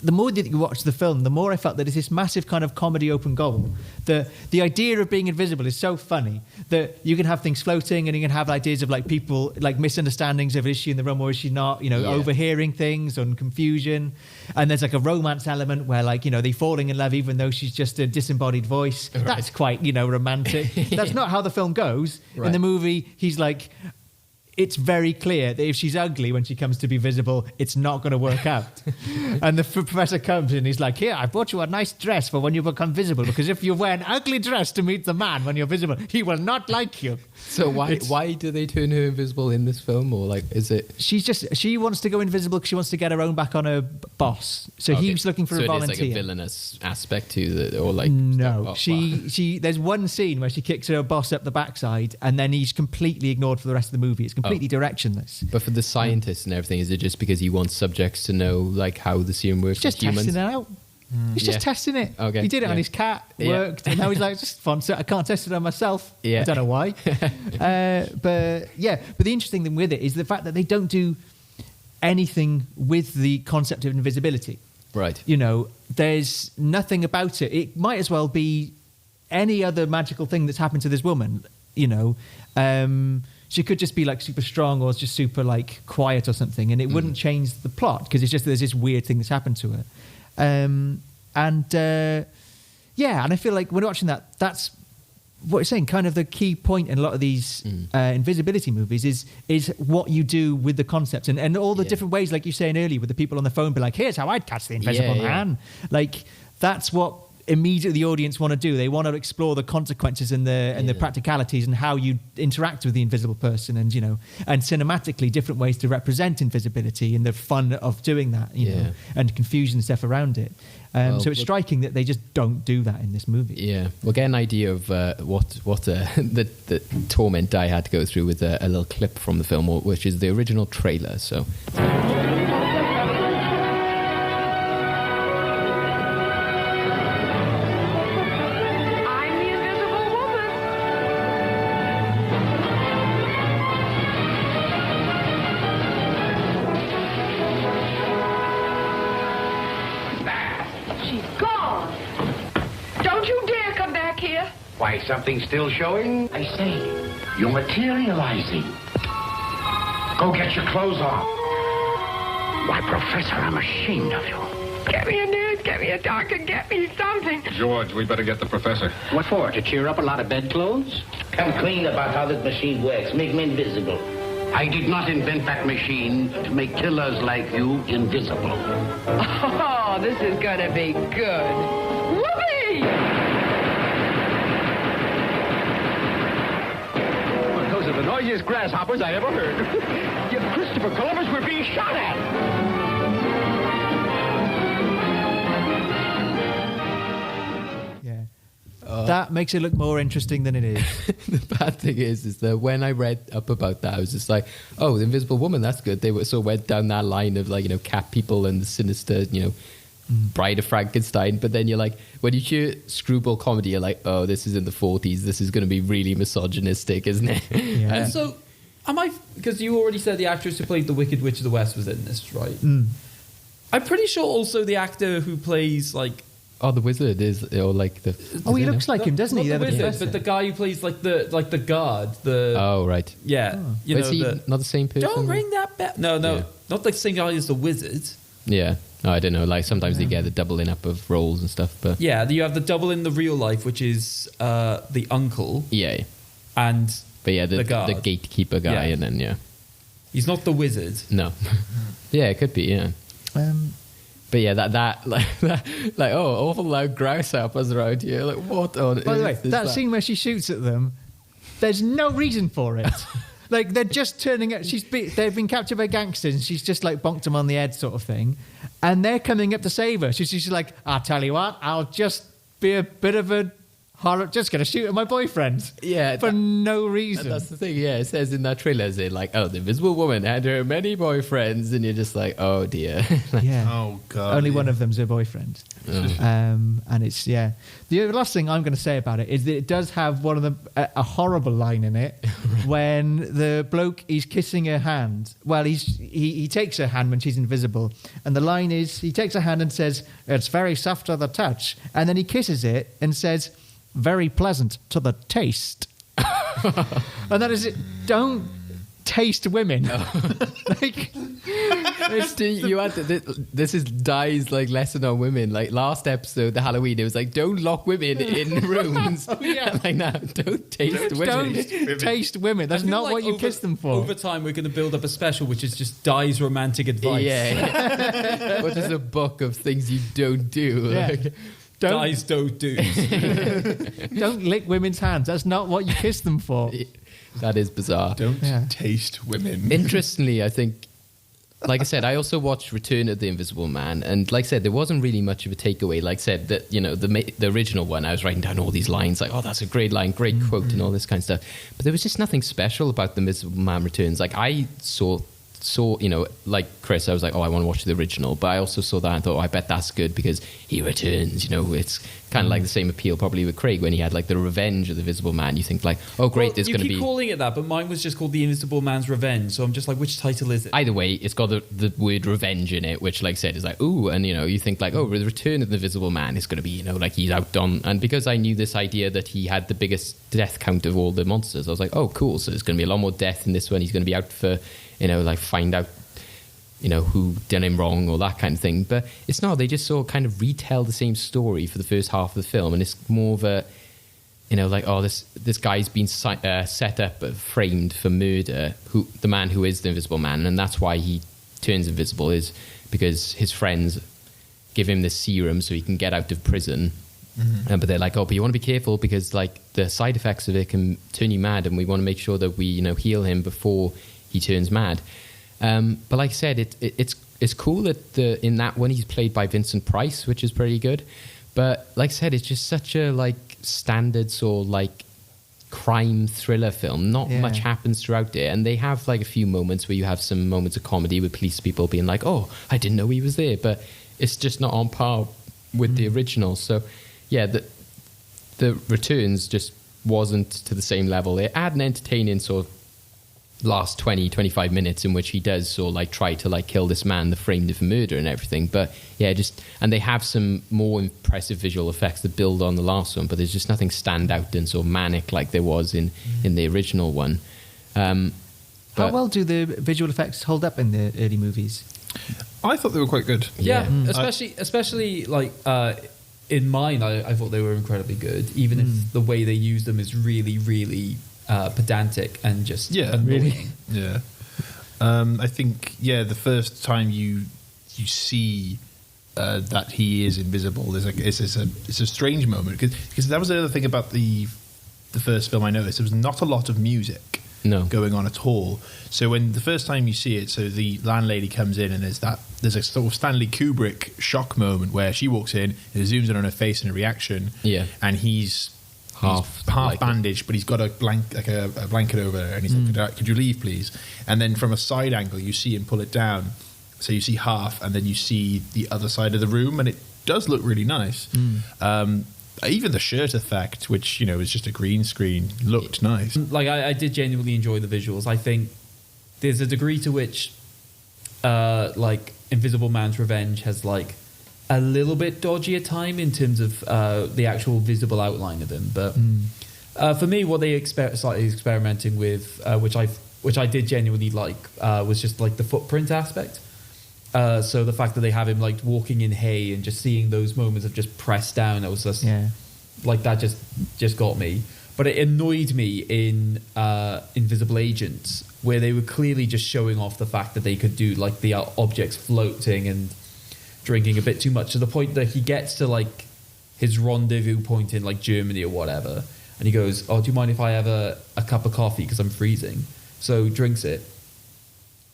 the more that you watch the film, the more I felt that it's this massive kind of comedy open goal. The idea of being invisible is so funny that you can have things floating and you can have ideas of like people, like misunderstandings of is she in the room or is she not, overhearing things and confusion. And there's like a romance element where like, they falling in love even though she's just a disembodied voice. Right. That's quite, romantic. That's not how the film goes. Right. In the movie, he's like, it's very clear that if she's ugly when she comes to be visible, it's not going to work out. And the professor comes and he's like, here, I bought you a nice dress for when you become visible, because if you wear an ugly dress to meet the man when you're visible, he will not like you. So why do they turn her invisible in this film? Or like, is it... She wants to go invisible because she wants to get her own back on her boss. So he's looking for a volunteer. So it is like a villainous aspect to it, or like... No. There's one scene where she kicks her boss up the backside and then he's completely ignored for the rest of the movie. It's completely directionless. But for the scientists and everything, is it just because he wants subjects to know like how the serum works with humans? Testing it out. He's just testing it. Okay. He did it on his cat, worked, and now he's like, just fun. So I can't test it on myself. I don't know why. But the interesting thing with it is the fact that they don't do anything with the concept of invisibility. Right. There's nothing about it. It might as well be any other magical thing that's happened to this woman. She could just be like super strong or just super like quiet or something, and it wouldn't change the plot because it's just there's this weird thing that's happened to her. And I feel like when watching that, that's what you're saying. Kind of the key point in a lot of these invisibility movies is what you do with the concept and all the different ways, like you were saying earlier, with the people on the phone be like, here's how I'd catch the invisible man. Like that's what immediately the audience want to do. They want to explore the consequences and the practicalities and how you interact with the invisible person, and and cinematically different ways to represent invisibility and the fun of doing that, and confusion and stuff around it. So it's striking that they just don't do that in this movie. Yeah, we'll get an idea of what the torment I had to go through with a little clip from the film, which is the original trailer. So. Why, something's still showing? I say, you're materializing. Go get your clothes on. Why, Professor, I'm ashamed of you. Get me a nurse, get me a doctor, get me something. George, we better get the professor. What for? To cheer up a lot of bedclothes? Come clean about how this machine works. Make me invisible. I did not invent that machine to make killers like you invisible. Oh, this is gonna be good. Whoopee! Well, those are the noisiest grasshoppers I ever heard. You, Christopher Columbus, we're being shot at. That makes it look more interesting than it is. The bad thing is that when I read up about that, I was just like, oh, the Invisible Woman, that's good. They went down that line of like, cat people and the sinister, Bride of Frankenstein. But then you're like, when you hear screwball comedy, you're like, oh, this is in the 40s. This is going to be really misogynistic, isn't it? Yeah. And so, because you already said the actress who played the Wicked Witch of the West was in this, right? I'm pretty sure also the actor who plays like... Oh, the wizard is, or like the... Oh, he looks like him, doesn't he? Not the wizard, but the guy who plays like the guard. Oh, right. Yeah. Oh. Is he not the same person? Don't ring that bell. No, Yeah. not the same guy as the wizard. Yeah. Oh, I don't know. Like sometimes they get the doubling up of roles and stuff, but... Yeah, you have the double in the real life, which is the uncle. Yeah. And but yeah, the guard. the gatekeeper guy, Yeah. and then, yeah. He's not the wizard. No. Yeah, it could be, yeah. But yeah, that awful loud grasshoppers around here. Like, what on By the way, earth is that scene where she shoots at them, there's no reason for it. Like, they're just turning it. They've been captured by gangsters, and she's just like bonked them on the head, sort of thing. And they're coming up to save her. She's like, I'll tell you what, I'll just be a bit of a horror, just going to shoot at my boyfriend. Yeah. For no reason. That's the thing, yeah. It says in that trailer, the Invisible Woman had her many boyfriends, and you're just like, oh dear. Yeah. Oh, God. Only one of them's her boyfriend. And it's, yeah. The last thing I'm going to say about it is that it does have one of a horrible line in it when the bloke is kissing her hand. Well, he takes her hand when she's invisible. And the line is, he takes her hand and says, it's very soft to the touch. And then he kisses it and says, very pleasant to the taste. And that is it. Don't taste women. Like, this is Di's like lesson on women. Like last episode, the Halloween, it was like, don't lock women in rooms. Yeah. Like now, don't taste women. Don't taste women. That's not what you kiss them for. Over time, we're going to build up a special, which is just Di's romantic advice. Yeah. Which is a book of things you don't do. Yeah. Like, Di's don't do. Don't lick women's hands. That's not what you kiss them for. that is bizarre. Don't taste women. Interestingly, I think, like I said, I also watched Return of the Invisible Man, and like I said, there wasn't really much of a takeaway. Like I said, that the original one, I was writing down all these lines, like, oh, that's a great line, great quote, and all this kind of stuff. But there was just nothing special about the Invisible Man Returns. Like I saw, like Chris, I was like, oh, I want to watch the original. But I also saw that and thought, oh, I bet that's good because he returns. It's kind of like the same appeal probably with Craig when he had like the Revenge of the Invisible Man. You think like, oh, great, there's going to be... You keep calling it that, but mine was just called The Invisible Man's Revenge. So I'm just like, which title is it? Either way, it's got the word revenge in it, which, like I said, is like, ooh, and you think like, oh, the Return of the Invisible Man is going to be, like he's out on... And because I knew this idea that he had the biggest death count of all the monsters, I was like, oh, cool, so there's going to be a lot more death in this one. He's going to be out for, like find out who done him wrong or that kind of thing. But it's not. They just sort of kind of retell the same story for the first half of the film, and it's more of a, like, oh, this guy's been set up, framed for murder. The man who is the Invisible Man, and that's why he turns invisible, is because his friends give him this serum so he can get out of prison. But they're like, oh, but you want to be careful because like the side effects of it can turn you mad, and we want to make sure that we heal him before he turns mad. But like I said, it's cool that in that one he's played by Vincent Price, which is pretty good. But like I said, it's just such a like standard sort of like crime thriller film. Not much happens throughout it, and they have like a few moments where you have some moments of comedy with police people being like, "Oh, I didn't know he was there," but it's just not on par with the original. So yeah, the Returns just wasn't to the same level. It had an entertaining sort of last 20-25 minutes in which he does sort of like try to like kill this man that framed him for murder and everything, but yeah, and they have some more impressive visual effects that build on the last one, but there's just nothing stand out and sort of manic like there was in the original one. And How well do the visual effects hold up in the early movies? I thought they were quite good. Yeah, especially like in mine, I thought they were incredibly good, even if the way they use them is really, really pedantic and just annoying. Really? Yeah. I think, the first time you see that he is invisible, there's like it's a strange moment because that was the other thing about the first film I noticed. There was not a lot of music going on at all. So when the first time you see it, so the landlady comes in and there's a sort of Stanley Kubrick shock moment where she walks in, it zooms in on her face and a reaction, and he's half bandaged, but he's got a blanket over her, and he's like, could you leave please? And then from a side angle you see him pull it down, so you see half, and then you see the other side of the room, and it does look really nice. Even the shirt effect, which is just a green screen, looked nice. Like I did genuinely enjoy the visuals. I think there's a degree to which like Invisible Man's Revenge has like a little bit dodgy at time in terms of the actual visible outline of him, but for me, what they started experimenting with, which I did genuinely like, was just like the footprint aspect. So the fact that they have him like walking in hay and just seeing those moments of just pressed down, that was just like that just got me. But it annoyed me in Invisible Agents, where they were clearly just showing off the fact that they could do like the objects floating and drinking a bit too much, to the point that he gets to like his rendezvous point in like Germany or whatever, and he goes, "Oh, do you mind if I have a cup of coffee because I'm freezing?" So drinks it.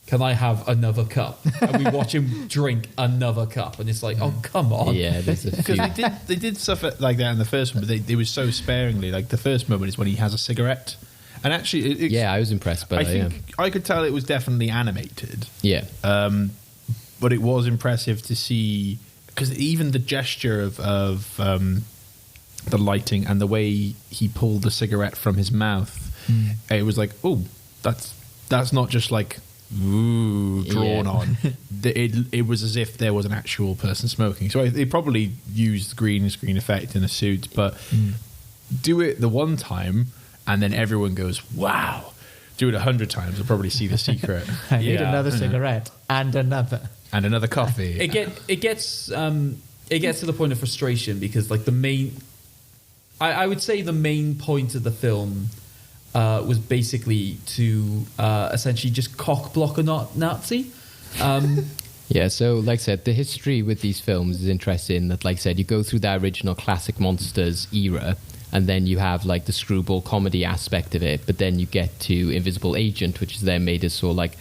Can I have another cup? And we watch him drink another cup, and it's like, oh, come on. Yeah, there's a few. Because they did stuff like that in the first one, but they were so sparingly. Like the first moment is when he has a cigarette, and actually, I was impressed by that. I could tell it was definitely animated. Yeah, but it was impressive to see, because even the gesture of the lighting and the way he pulled the cigarette from his mouth, it was like, oh, that's not just like. Drawn on. It was as if there was an actual person smoking. So they probably used green screen effect in a suit, but do it the one time and then everyone goes, wow. Do it 100 times, you'll probably see the secret. I need another cigarette and another coffee. It gets to the point of frustration, because like I would say the main point of the film was basically to essentially just cock block a Nazi. Yeah, so like I said, the history with these films is interesting. That, like I said, you go through that original classic monsters era, and then you have like the screwball comedy aspect of it, but then you get to Invisible Agent, which is then made as sort of like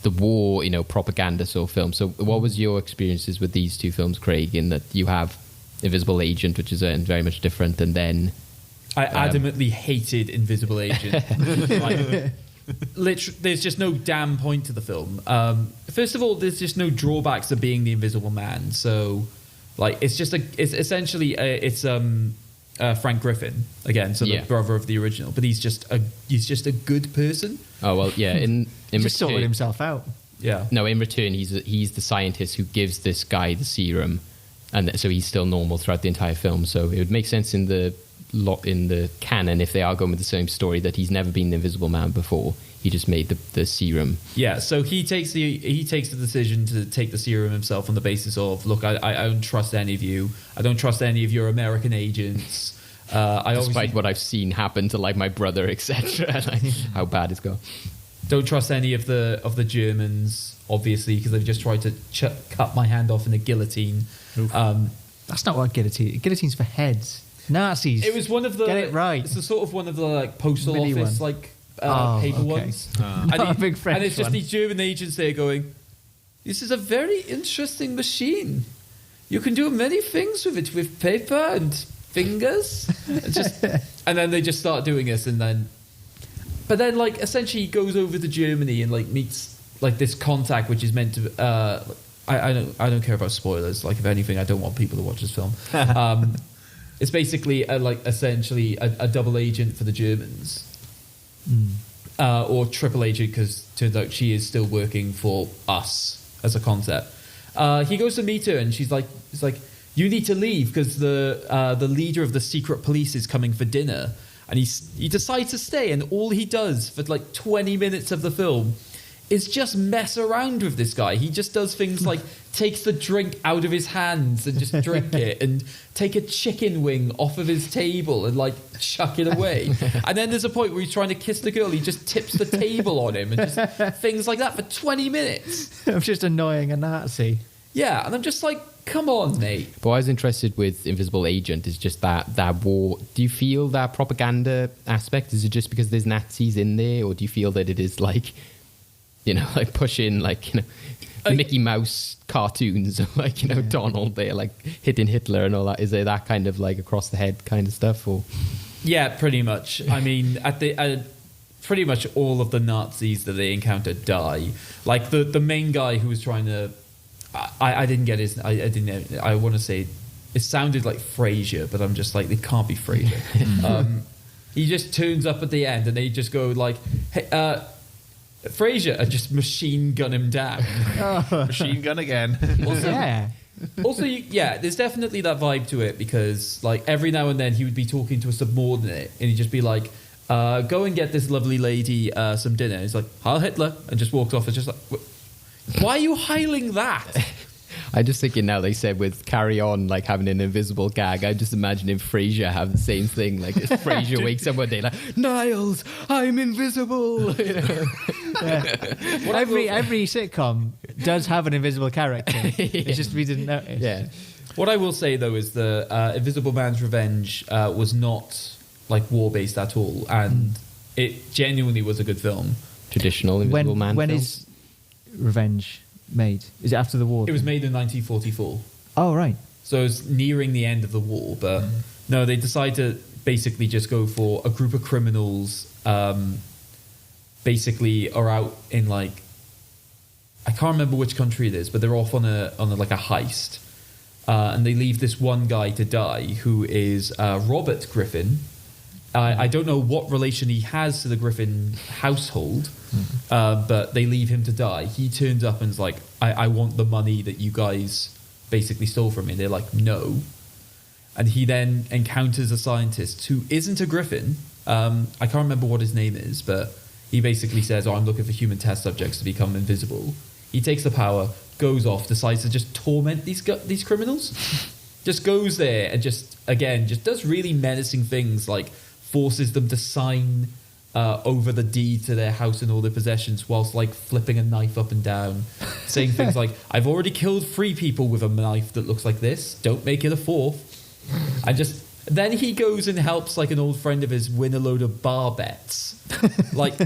the war, propaganda sort of film. So what was your experiences with these two films, Craig, in that you have Invisible Agent, which is very much different, and then... I adamantly hated Invisible Agent. Literally, there's just no damn point to the film. First of all, there's just no drawbacks to being the Invisible Man. So, like, it's essentially Frank Griffin again, so the brother of the original. But he's just a good person. Oh well, yeah. In he just sorted himself out. Yeah. No, in return, he's the scientist who gives this guy the serum, and so he's still normal throughout the entire film. So it would make sense in the canon, if they are going with the same story, that he's never been the Invisible Man before. He just made the serum. Yeah, so he takes the decision to take the serum himself on the basis of, look, I don't trust any of you. I don't trust any of your American agents. Despite what I've seen happen to like my brother, etc. Like, how bad it's gone. Don't trust any of the Germans, obviously, because they've just tried to cut my hand off in a guillotine. That's not what guillotine's for heads. Nazis. It was one of the. Get it right. It's sort of one of the like postal Mini office one. like paper ones. Not a big French and it's just one. these German agents there going, "This is a very interesting machine. You can do many things with it, with paper and fingers." And then they just start doing this, but then like essentially he goes over to Germany and like meets like this contact, which is meant to. I don't care about spoilers. Like, if anything, I don't want people to watch this film. It's basically essentially a double agent for the Germans, or triple agent, because turns out she is still working for us as a concept. He goes to meet her, and she's like, "You need to leave because the leader of the secret police is coming for dinner." And he decides to stay, and all he does for like 20 minutes of the film is just mess around with this guy. He just does things like takes the drink out of his hands and just drink it, and take a chicken wing off of his table and like chuck it away. And then there's a point where he's trying to kiss the girl, he just tips the table on him, and just things like that for 20 minutes. I'm just annoying a Nazi. Yeah, and I'm just like, come on, mate. But what I was interested with Invisible Agent is just that war. Do you feel that propaganda aspect? Is it just because there's Nazis in there, or do you feel that it is like, you know, like pushing like, you know, Mickey Mouse cartoons, or like, you know, Donald there like hitting Hitler and all that? Is there that kind of like across the head kind of stuff? Or yeah, pretty much. I mean, pretty much all of the Nazis that they encounter die. Like the main guy who was trying to. I didn't get his. I didn't. I want to say it sounded like Frasier, but I'm just like, it can't be Frasier. He just turns up at the end, and they just go like, "Hey, Frasier," and just machine gun him down. Machine gun again. Also, there's definitely that vibe to it, because like every now and then he would be talking to a subordinate, and he'd just be like, "Go and get this lovely lady some dinner." He's like, "Heil Hitler," and just walks off. It's just like. Why are you hiling that? I'm just thinking now, they said with Carry On, like having an invisible gag, I'm just imagining Frasier have the same thing. Like if Frasier wakes up one day like, "Niles, I'm invisible." You know? Every sitcom does have an invisible character. It's just we didn't notice. Yeah. What I will say though is the Invisible Man's Revenge was not like war-based at all, and it genuinely was a good film. Traditional Invisible Man When film? is Revenge made? Is it after the war? It was made in 1944. Oh, right. So it's nearing the end of the war, but no, they decided to basically just go for a group of criminals. Basically, are out in like, I can't remember which country it is, but they're off on a like a heist, and they leave this one guy to die, who is Robert Griffin. I don't know what relation he has to the Griffin household, but they leave him to die. He turns up and is like, I want the money that you guys basically stole from me. And they're like, no. And he then encounters a scientist who isn't a Griffin. I can't remember what his name is, but he basically says, I'm looking for human test subjects to become invisible. He takes the power, goes off, decides to just torment these criminals. Just goes there and just does really menacing things, like forces them to sign over the deed to their house and all their possessions, whilst like flipping a knife up and down, saying things like, I've already killed 3 people with a knife that looks like this, don't make it a 4th. And then he goes and helps like an old friend of his win a load of bar bets. Like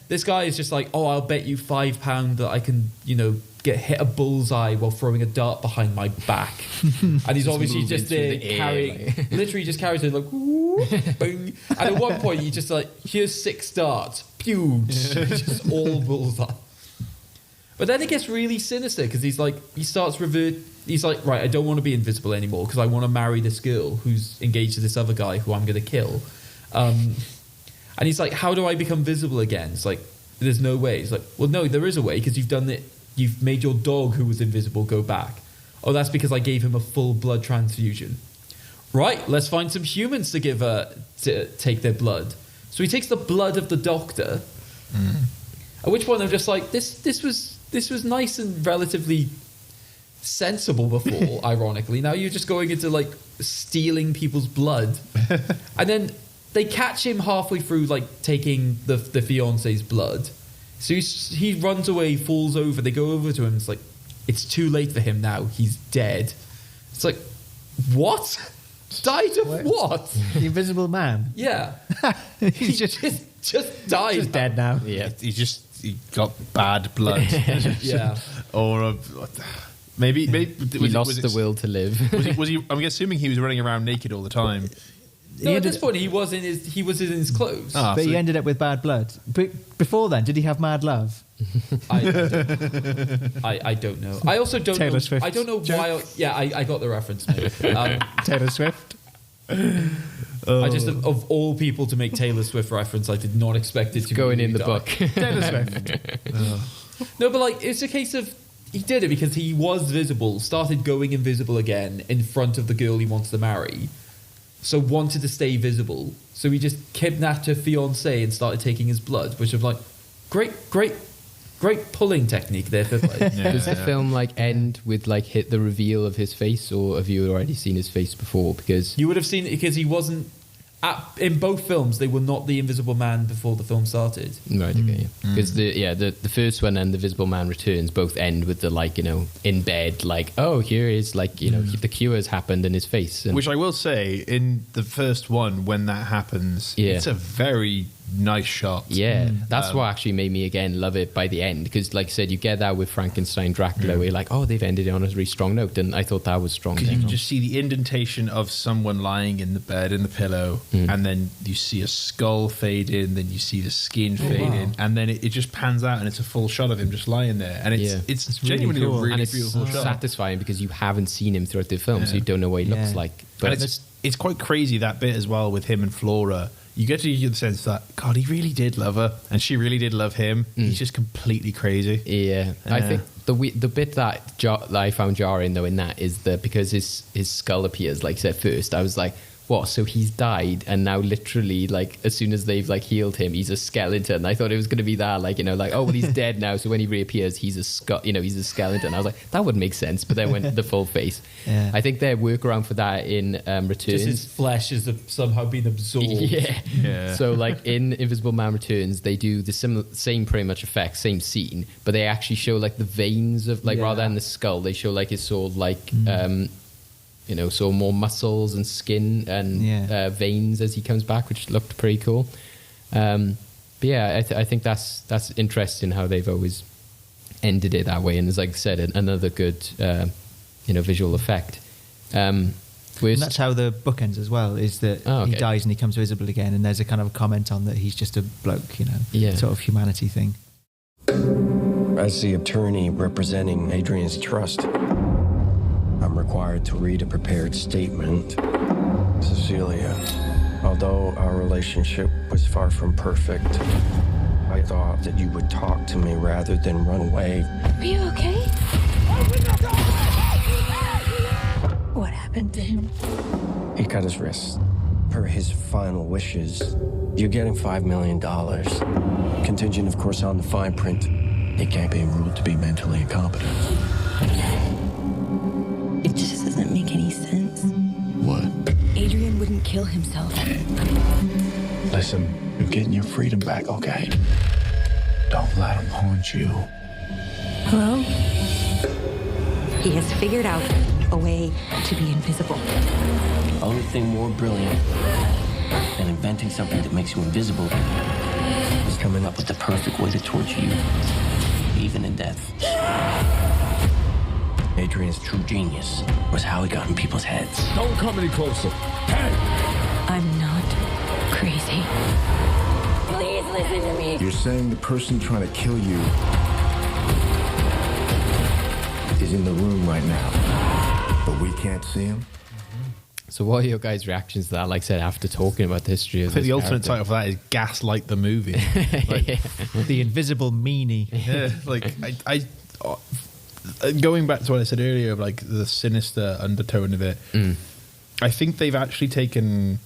this guy is just like, oh, I'll bet you £5 that I can, you know, hit a bullseye while throwing a dart behind my back. And he's obviously just there carrying, literally just carries it like, whoo, bing. And at one point he just like, here's 6 darts, pew, just all bullseye. But then it gets really sinister, because he's like, he's like, right, I don't want to be invisible anymore, because I want to marry this girl who's engaged to this other guy who I'm going to kill. And he's like, how do I become visible again? It's like, there's no way. It's like, well, no, there is a way, because you've done it. You've made your dog who was invisible go back. Oh, that's because I gave him a full blood transfusion. Right, let's find some humans to take their blood. So he takes the blood of the doctor. At which point I'm just like, this was nice and relatively sensible before, ironically. Now you're just going into like stealing people's blood. And then they catch him halfway through like taking the fiance's blood. So he runs away, falls over. They go over to him. It's like, it's too late for him now. He's dead. It's like, what? Died of what? The Invisible Man. Yeah. He's just died. Just dead now. Yeah. He got bad blood. Yeah. Or maybe he lost the will to live. Was he? I'm assuming he was running around naked all the time. No, at this point he was in his clothes. But he ended up with bad blood. But before then, did he have mad love? I don't know. I also don't Taylor know. Swift. I don't know why. I got the reference. Taylor Swift. I just, of all people to make Taylor Swift reference, I did not expect it to going be in the book. Taylor Swift. No, but like it's a case of he did it because he was visible, started going invisible again in front of the girl he wants to marry. so wanted to stay visible. So he just kidnapped her fiance and started taking his blood, which was like, great pulling technique there. For like, Does the film like end with like hit the reveal of his face, or have you already seen his face before? Because you would have seen it, because he wasn't. In both films, they were not the Invisible Man before the film started. Right, okay. Because the first one and the Invisible Man Returns both end with the, like, you know, in bed, like, oh, here is, like, you know, the cure has happened in his face. And which I will say, in the first one, when that happens, it's a very nice shot. Yeah, that's what actually made me, again, love it by the end. Because, like I said, you get that with Frankenstein, Dracula, where you're like, oh, they've ended it on a really strong note. And I thought that was strong. Because you can just see the indentation of someone lying in the bed, in the pillow, and then you see a skull fade in, then you see the skin fade in, and then it just pans out and it's a full shot of him just lying there. And it's genuinely really cool. a really and it's beautiful shot. satisfying because you haven't seen him throughout the film, so you don't know what he looks like. But and it's quite crazy, that bit as well with him and Flora. You get to get the sense that, God, he really did love her, and she really did love him. He's just completely crazy. Yeah, I think the bit that I found jarring though in that is that because his skull appears, like I said first, I was like, what? So he's died, and now literally, like, as soon as they've like healed him, he's a skeleton. I thought it was going to be that, like, you know, like, oh, well, he's dead now, so when he reappears, he's a skeleton. I was like, that would make sense, but then when the full face, I think their workaround for that in Returns, just his flesh is somehow being absorbed. Yeah. So like in Invisible Man Returns, they do the same pretty much effect, same scene, but they actually show like the veins of like rather than the skull, they show like his sort of like. You know, so more muscles and skin and veins as he comes back, which looked pretty cool. But yeah, I think that's interesting how they've always ended it that way. And as like I said, another good, visual effect. And that's how the book ends as well, is that he dies and he comes visible again. And there's a kind of a comment on that he's just a bloke, you know, sort of humanity thing. As the attorney representing Adrian's trust, I'm required to read a prepared statement. Cecilia, although our relationship was far from perfect, I thought that you would talk to me rather than run away. Are you okay? What happened to him? He cut his wrist. Per his final wishes, you're getting $5 million. Contingent, of course, on the fine print. He can't be ruled to be mentally incompetent. It just doesn't make any sense. What? Adrian wouldn't kill himself. Listen, you're getting your freedom back, okay? Don't let him haunt you. Hello? He has figured out a way to be invisible. The only thing more brilliant than inventing something that makes you invisible is coming up with the perfect way to torture you, even in death. Adrian's true genius was how he got in people's heads. Don't come any closer. Hey! I'm not crazy. Please listen to me. You're saying the person trying to kill you is in the room right now, but we can't see him? So what are your guys' reactions to that? Like I said, after talking about the history of I think the character? ultimate title for that is Gaslight the Movie. Like, the invisible meanie. Yeah, like I going back to what I said earlier of like the sinister undertone of it, I think they've actually taken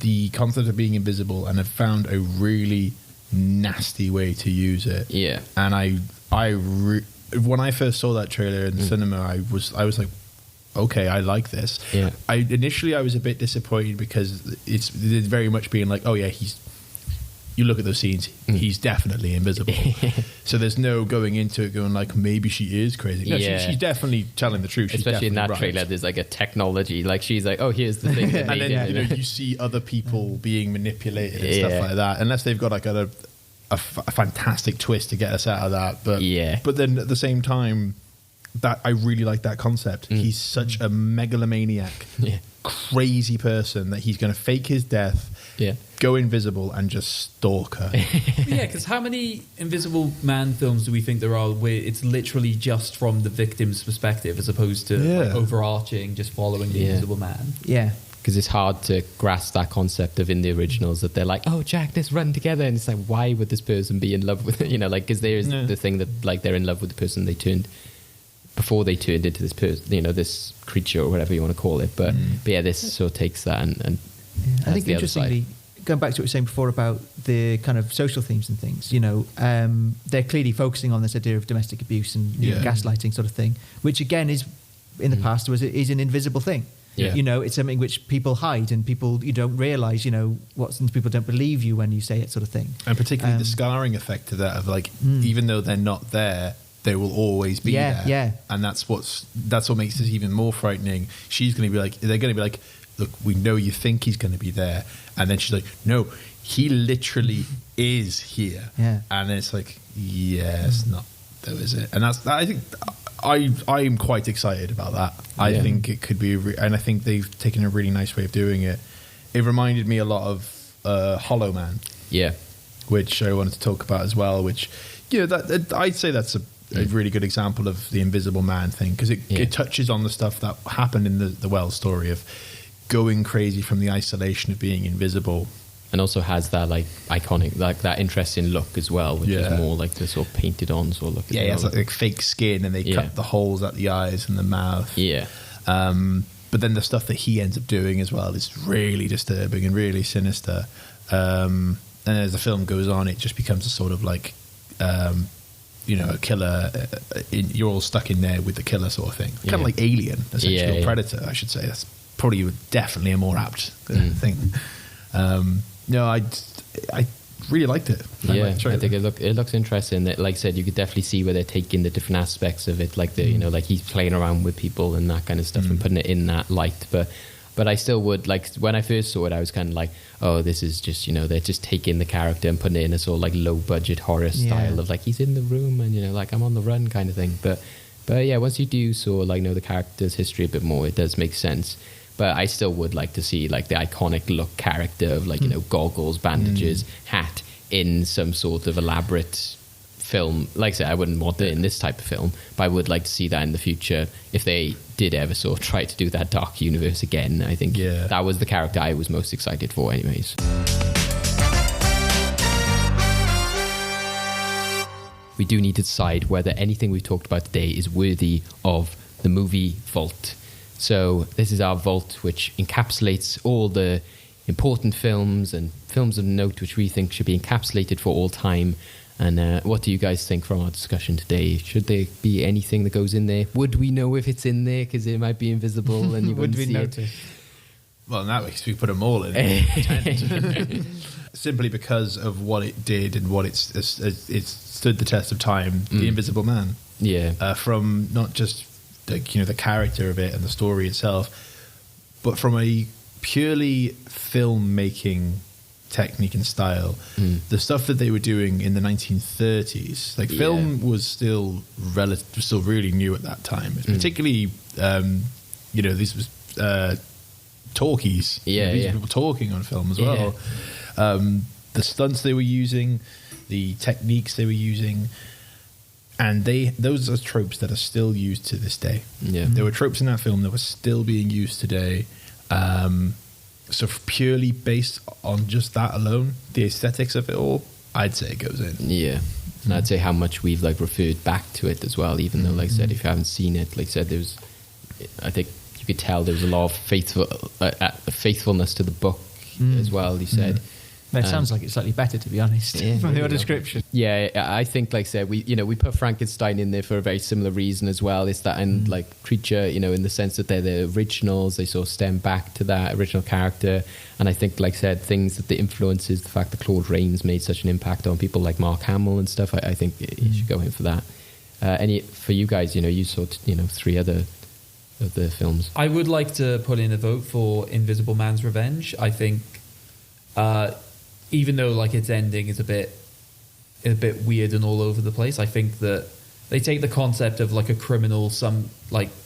the concept of being invisible and have found a really nasty way to use it. Yeah. And when I first saw that trailer in the cinema, I was like, okay, I like this. Yeah. Initially I was a bit disappointed because it's very much being like, oh yeah, you look at those scenes, he's definitely invisible. So there's no going into it going like, maybe she is crazy. No, she's definitely telling the truth. She's Especially in that right. trailer, there's like a technology. Like she's like, oh, here's the thing. That and then you see other people being manipulated and stuff like that. Unless they've got like a fantastic twist to get us out of that. But then at the same time, that I really like that concept. He's such a megalomaniac, crazy person that he's going to fake his death, go invisible, and just stalk her. Yeah, because how many Invisible Man films do we think there are where it's literally just from the victim's perspective as opposed to like, overarching, just following the Invisible Man? Yeah. Because it's hard to grasp that concept of in the originals that they're like, oh, Jack, let's run together. And it's like, why would this person be in love with it? You know, like, because there's the thing that like they're in love with the person they turned before they turned into this this creature or whatever you want to call it. But yeah, this sort of takes that and I think interestingly, going back to what you were saying before about the kind of social themes and things, they're clearly focusing on this idea of domestic abuse and gaslighting sort of thing, which again is in the past is an invisible thing. Yeah. It's something which people hide and you don't realise, people don't believe you when you say it, sort of thing. And particularly the scarring effect of that, of like, even though they're not there, they will always be there. Yeah. And that's what makes this even more frightening. They're going to be like, look, we know you think he's going to be there. And then she's like, no, he literally is here. Yeah. And then it's like, yes, not, that was it. And I think I'm quite excited about that. I think it could be, and I think they've taken a really nice way of doing it. It reminded me a lot of Hollow Man. Yeah. Which I wanted to talk about as well, which, I'd say that's a really good example of the Invisible Man thing, because it touches on the stuff that happened in the Wells story of going crazy from the isolation of being invisible. And also has that like iconic, like that interesting look as well, which is more like the sort of painted on sort of look. Yeah, it's like fake skin, and they cut the holes at the eyes and the mouth. Yeah. But then the stuff that he ends up doing as well is really disturbing and really sinister. And as the film goes on, it just becomes a sort of like, a killer. You're all stuck in there with the killer sort of thing. Kind of like Alien, essentially, or Predator, I should say. That's probably definitely a more apt thing. No, I really liked it. I think it looks interesting. That, like I said, you could definitely see where they're taking the different aspects of it, like the like he's playing around with people and that kind of stuff, and putting it in that light. But I still would, like, when I first saw it, I was kind of like, oh, this is just, they're just taking the character and putting it in a sort of like low budget horror style of like he's in the room and like I'm on the run kind of thing. But yeah, once you do sort of like know the character's history a bit more, it does make sense. But I still would like to see like the iconic look character of like, goggles, bandages, hat in some sort of elaborate film. Like I said, I wouldn't want it in this type of film, but I would like to see that in the future if they did ever sort of try to do that dark universe again. I think that was the character I was most excited for anyways. We do need to decide whether anything we've talked about today is worthy of the movie vault. So this is our vault, which encapsulates all the important films and films of note which we think should be encapsulated for all time. And what do you guys think from our discussion today? Should there be anything that goes in there? Would we know if it's in there because it might be invisible and you wouldn't see it? Well, in that case, we put them all in. Simply because of what it did and what it stood the test of time. The Invisible Man. Yeah. From not just the character of it and the story itself, but from a purely filmmaking technique and style, the stuff that they were doing in the 1930s, like film was still really new at that time. Particularly, this was talkies. These people talking on film as well. The stunts they were using, the techniques they were using. And those are tropes that are still used to this day. Yeah. There were tropes in that film that were still being used today. So purely based on just that alone, the aesthetics of it all, I'd say it goes in. Yeah. And I'd say how much we've like referred back to it as well, even though, like I said, if you haven't seen it, like I said, I think you could tell there was a lot of faithfulness to the book as well, you said. That sounds like it's slightly better, to be honest, from your description. Yeah, I think, like I said, we put Frankenstein in there for a very similar reason as well. It's that, and like Creature, in the sense that they're the originals, they sort of stem back to that original character. And I think, like I said, things that the influences, the fact that Claude Rains made such an impact on people like Mark Hamill and stuff. I think you should go in for that. For you guys, you saw three other of the films. I would like to put in a vote for Invisible Man's Revenge. I think. Even though like its ending is a bit weird and all over the place, I think that they take the concept of like a criminal,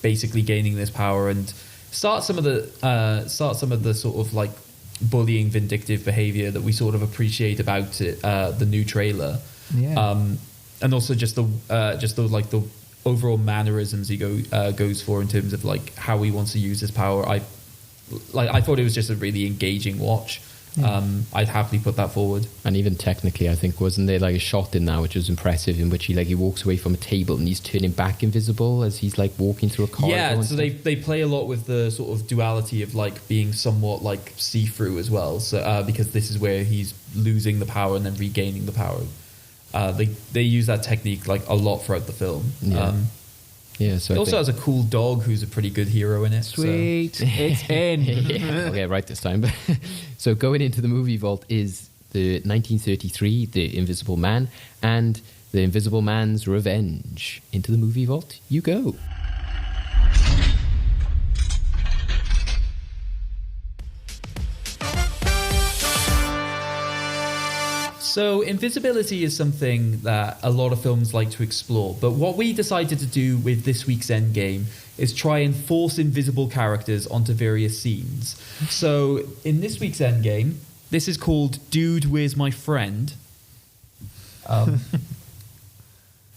basically gaining this power, and start some of the sort of like bullying, vindictive behavior that we sort of appreciate about it, the new trailer. Yeah. And also just the overall mannerisms he goes for in terms of like how he wants to use his power. I thought it was just a really engaging watch. I'd happily put that forward. And even technically, I think, wasn't there like a shot in that which was impressive, in which he walks away from a table and he's turning back invisible as he's like walking through a corridor? Yeah, so they play a lot with the sort of duality of like being somewhat like see-through as well. So because this is where he's losing the power and then regaining the power. They use that technique like a lot throughout the film. Yeah, so it also has a cool dog who's a pretty good hero in it. Sweet, so. It's in. Okay, right this time. So going into the movie vault is the 1933, The Invisible Man, and The Invisible Man's Revenge. Into the movie vault you go. So invisibility is something that a lot of films like to explore, but what we decided to do with this week's Endgame is try and force invisible characters onto various scenes. So in this week's Endgame, this is called Dude, Where's My Friend?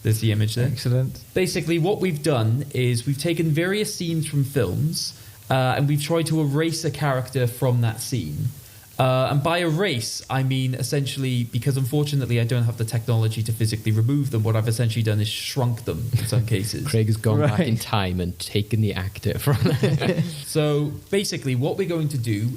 There's the image there. Excellent. Basically, what we've done is we've taken various scenes from films and we've tried to erase a character from that scene. And by erase, I mean essentially, because unfortunately I don't have the technology to physically remove them, what I've essentially done is shrunk them in some cases. Craig has gone back in time and taken the actor from So basically what we're going to do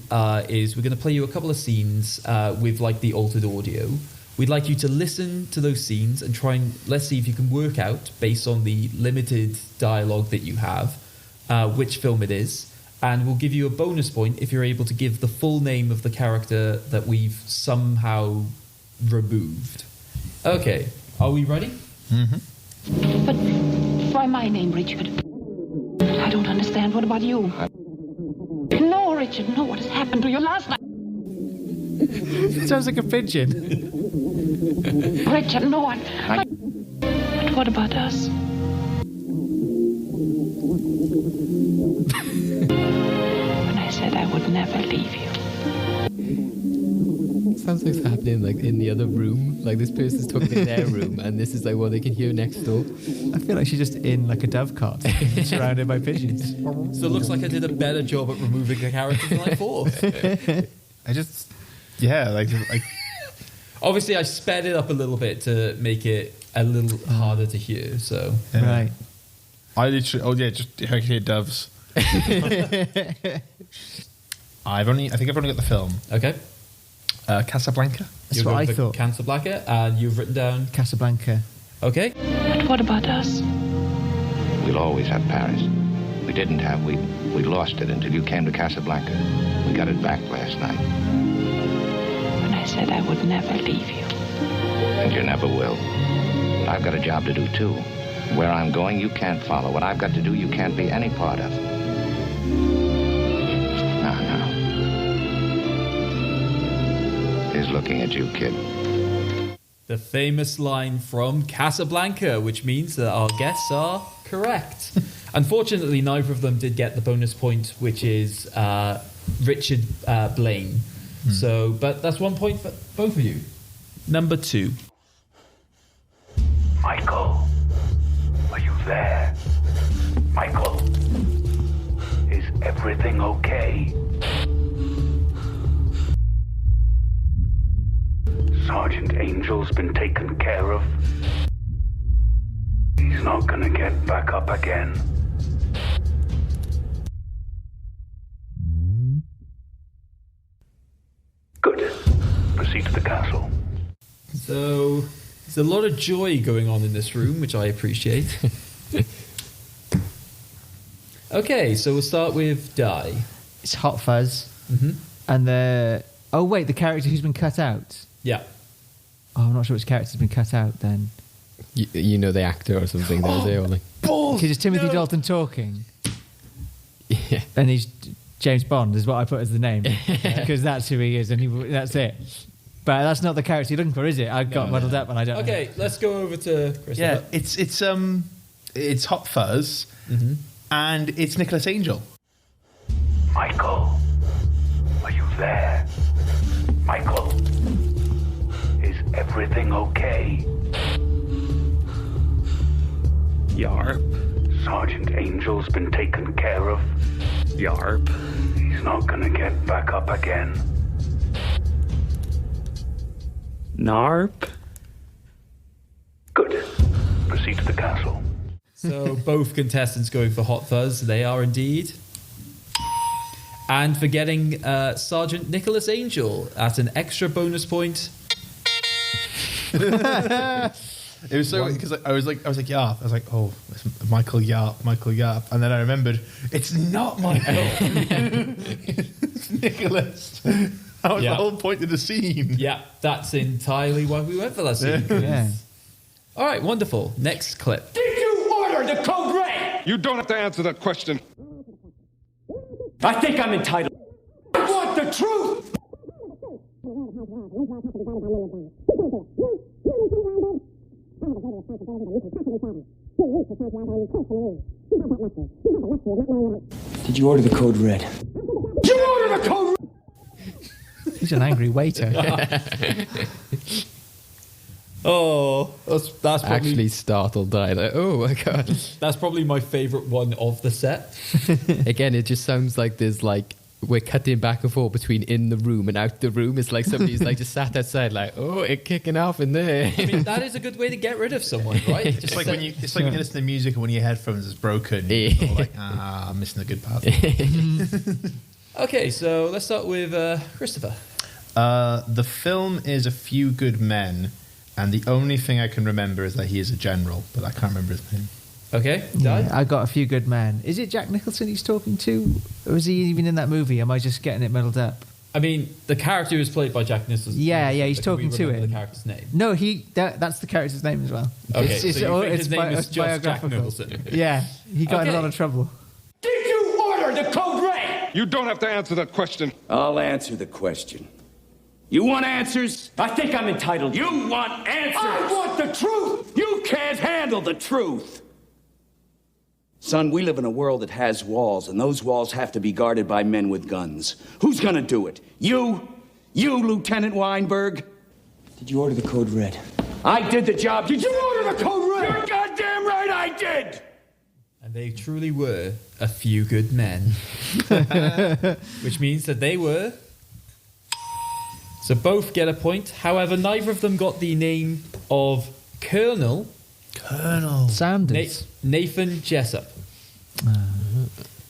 is we're going to play you a couple of scenes with like the altered audio. We'd like you to listen to those scenes and try and let's see if you can work out, based on the limited dialogue that you have, which film it is. And we'll give you a bonus point if you're able to give the full name of the character that we've somehow removed. Okay, are we ready? Mm-hmm. But why my name, Richard? I don't understand. What about you? No, Richard, no. What has happened to you last night? It sounds like a pigeon. Richard, no one. But what about us? When I said I would never leave you. Sounds like it's happening like in the other room. Like this person's talking in their room and this is like what they can hear next door. I feel like she's just in like a dovecot surrounded by pigeons. So it looks like I did a better job at removing the characters than I thought. Obviously I sped it up a little bit to make it a little harder to hear, so. Right. I literally, just I can hear doves. I think I've only got the film. Okay. Casablanca. That's what I thought. Casablanca, and you've written down Casablanca. Okay. But what about us? We'll always have Paris. We didn't have. We lost it until you came to Casablanca. We got it back last night. When I said I would never leave you. And you never will. I've got a job to do too. Where I'm going, you can't follow. What I've got to do, you can't be any part of. Now. He's looking at you, kid. the famous line from Casablanca, which means that our guesses are correct. Unfortunately, neither of them did get the bonus point, which is Richard Blaine. So, but that's 1 point for both of you. Number 2. Michael, are you there? Michael, is everything okay? Sergeant Angel's been taken care of. He's not gonna get back up again. Good. Proceed to the castle. So, there's a lot of joy going on in this room, which I appreciate. Okay, so we'll start with Die. It's Hot Fuzz. Mm-hmm. And the... Oh, wait, the character who's been cut out? Yeah. Oh, I'm not sure which character's been cut out then. You know the actor or something that they like. Because it's Timothy Dalton talking. Yeah. And he's James Bond is what I put as the name. Because that's who he is and that's it. But that's not the character you're looking for, is it? I got muddled up and I don't know. Okay, let's go over to Christopher. Yeah, it's Hot Fuzz and it's Nicholas Angel. Michael, are you there? Michael, is everything okay? Yarp. Sergeant Angel's been taken care of. Yarp. He's not gonna get back up again. Narp. Good. Proceed to the castle. So both contestants going for Hot Fuzz. They are indeed. And for getting Sergeant Nicholas Angel at an extra bonus point. It was so because I was like Yarp. I was like, oh, it's Michael Yarp, and then I remembered it's not Michael. It's Nicholas. That was the whole point of the scene. Yeah, that's entirely why we went for that scene. Yeah. All right, wonderful. Next clip. Did you order the code red? You don't have to answer that question. I think I'm entitled. I want the truth! Did you order the code red? You order the code red! He's an angry waiter. Oh, that's probably, actually startled die. Like, oh my god. That's probably my favourite one of the set. Again, it just sounds like there's like we're cutting back and forth between in the room and out the room. It's like somebody's like just sat outside, like, oh, it's kicking off in there. I mean, that is a good way to get rid of someone, right? It's like when you listen to music and when your headphones is broken, you're all like, I'm missing a good part. Okay, so let's start with Christopher. The film is A Few Good Men, and the only thing I can remember is that he is a general, but I can't remember his name. Okay, yeah, I got A Few Good Men. Is it Jack Nicholson he's talking to? Or is he even in that movie? Am I just getting it muddled up? I mean, the character is played by Jack Nicholson. Yeah, he's talking to him. The character's name. No, that's the character's name as well. Okay, so you think his name is just Jack Nicholson? Yeah, he got in a lot of trouble. Did you order the code red? You don't have to answer that question. I'll answer the question. You want answers? I think I'm entitled. You want answers? I want the truth! You can't handle the truth! Son, we live in a world that has walls, and those walls have to be guarded by men with guns. Who's gonna do it? You? You, Lieutenant Weinberg? Did you order the code red? I did the job. Did you order the code red? You're goddamn right I did! And they truly were a few good men. Which means that they were... So both get a point. However, neither of them got the name of Colonel Sanders. Nathan Jessup.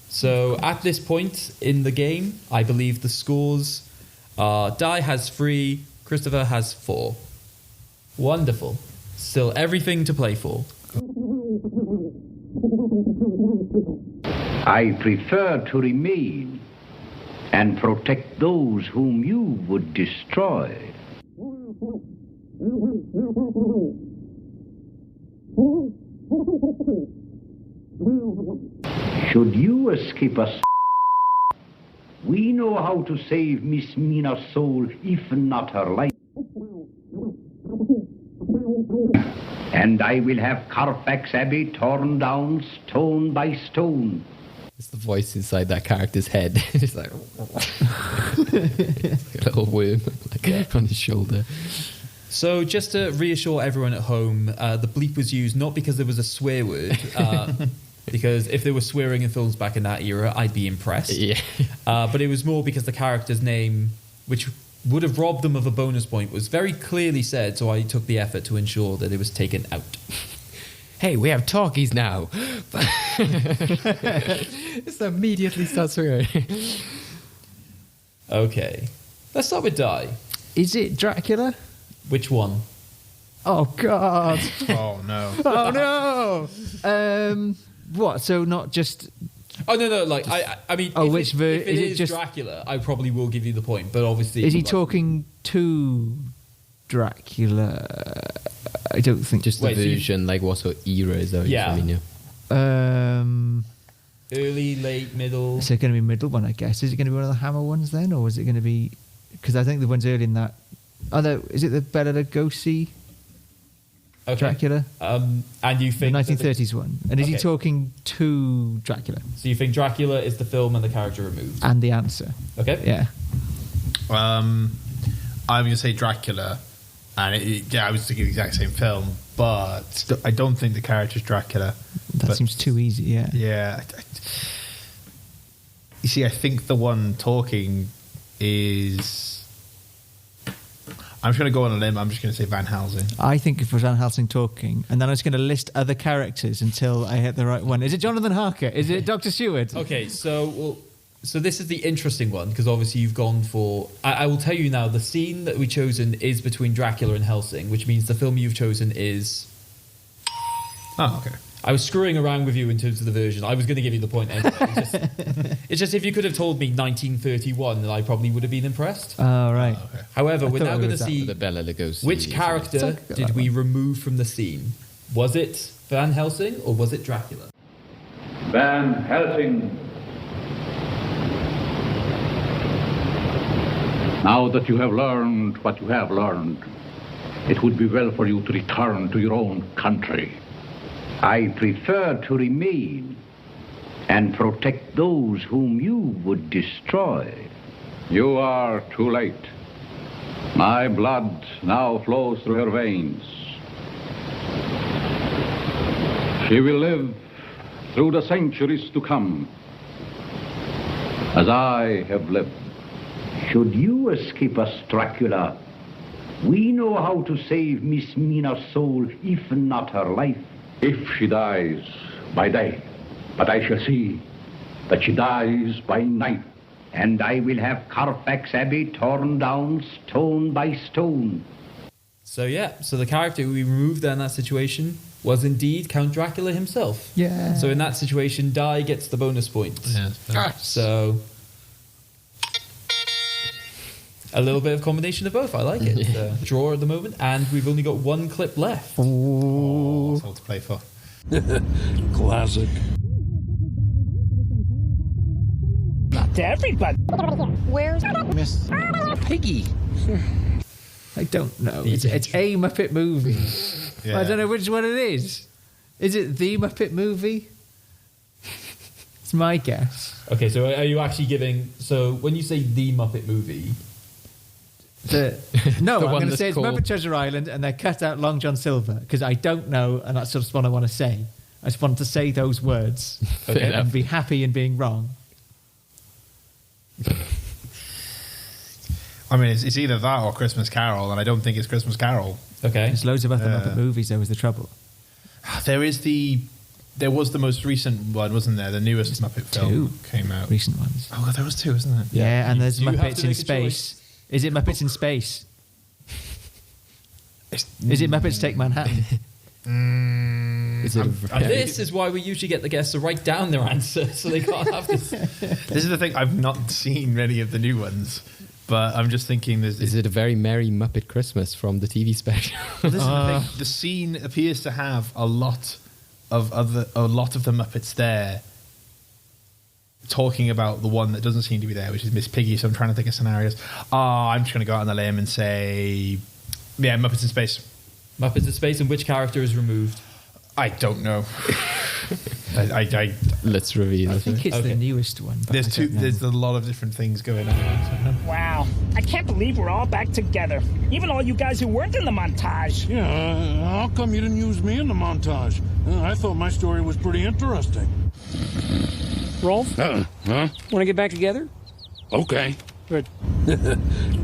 So at this point in the game, I believe the scores are Di has 3, Christopher has 4. Wonderful. Still everything to play for. I prefer to remain and protect those whom you would destroy. Should you escape us, we know how to save Miss Mina's soul, if not her life. And I will have Carfax Abbey torn down stone by stone. It's the voice inside that character's head. It's like a little worm on his shoulder. So just to reassure everyone at home, the bleep was used not because there was a swear word, because if there were swearing in films back in that era, I'd be impressed. Yeah. But it was more because the character's name, which would have robbed them of a bonus point, was very clearly said, so I took the effort to ensure that it was taken out. Hey, we have talkies now. Just immediately starts swearing. Okay. Let's start with Di. Is it Dracula? Which one? Oh, God. Oh, no. Oh, no. What? So not just... Oh, no. Like, I mean, oh, if it is just Dracula, I probably will give you the point, but obviously... Is he talking to Dracula? I don't think... Just the version, like what sort of era is that? Yeah. Early, late, middle... Is it going to be middle one, I guess? Is it going to be one of the Hammer ones then? Or is it going to be... Because I think the ones early in that... is it the Bela Lugosi Dracula? And you think... The 1930s one. And is he talking to Dracula? So you think Dracula is the film and the character removed? And the answer. Okay. Yeah. I'm going to say Dracula. And I was thinking the exact same film, but I don't think the character's Dracula. That seems too easy, yeah. Yeah. You see, I think the one talking is... I'm just going to go on a limb. I'm just going to say Van Helsing. I think it was Van Helsing talking, and then I was going to list other characters until I hit the right one. Is it Jonathan Harker? Is it Dr. Stewart? Okay, so this is the interesting one, because obviously you've gone for... I will tell you now, the scene that we've chosen is between Dracula and Helsing, which means the film you've chosen is... Oh, okay. I was screwing around with you in terms of the version. I was going to give you the point anyway. It's just if you could have told me 1931, then I probably would have been impressed. Oh, right. Oh, okay. However, we're now going to see the Bela Lugosi, which character did we remove from the scene. Was it Van Helsing or was it Dracula? Van Helsing. Now that you have learned what you have learned, it would be well for you to return to your own country. I prefer to remain and protect those whom you would destroy. You are too late. My blood now flows through her veins. She will live through the centuries to come, as I have lived. Should you escape us, Dracula, we know how to save Miss Mina's soul, if not her life. If she dies by day, but I shall see that she dies by night. And I will have Carfax Abbey torn down stone by stone. So the character we removed there in that situation was indeed Count Dracula himself. Yeah. So in that situation, Di gets the bonus point. Yeah, so a little bit of combination of both. I like it. Draw at the moment, and we've only got one clip left. Oh, that's all to play for. Classic. Not to everybody. Where's Miss Piggy? I don't know. It's a Muppet movie. Yeah. I don't know which one it is. Is it the Muppet movie? It's my guess. Okay, so are you actually giving... So when you say the Muppet movie... No, The I'm one going to that's say it's called- Muppet Treasure Island, and they cut out Long John Silver, because I don't know, and that's just what I want to say. I just want to say those words and be happy in being wrong. I mean, it's either that or Christmas Carol, and I don't think it's Christmas Carol. Okay. There's loads of other Muppet movies, though, is the trouble. There was the most recent one, wasn't there? The newest Muppet film came out. Recent ones. Oh, there was two, wasn't there? Yeah, and there's You have Muppets to in make a Space. Is it Muppets in Space? Is it Muppets Take Manhattan? This is why we usually get the guests to write down their answer, so they can't have this. This is the thing. I've not seen many of the new ones, but I'm just thinking. Is it A Very Merry Muppet Christmas from the TV special? Well, this is the thing. The scene appears to have a lot of the Muppets there, talking about the one that doesn't seem to be there, which is Miss Piggy. So I'm trying to think of scenarios. I'm just going to go out on the limb and say, yeah, Muppets in Space. Muppets in Space, and which character is removed? I don't know. Let's reveal. I think it's the newest one. There's a lot of different things going on. Wow, I can't believe we're all back together. Even all you guys who weren't in the montage. Yeah, how come you didn't use me in the montage? I thought my story was pretty interesting. Rolf? Huh? Want to get back together? Okay. Good.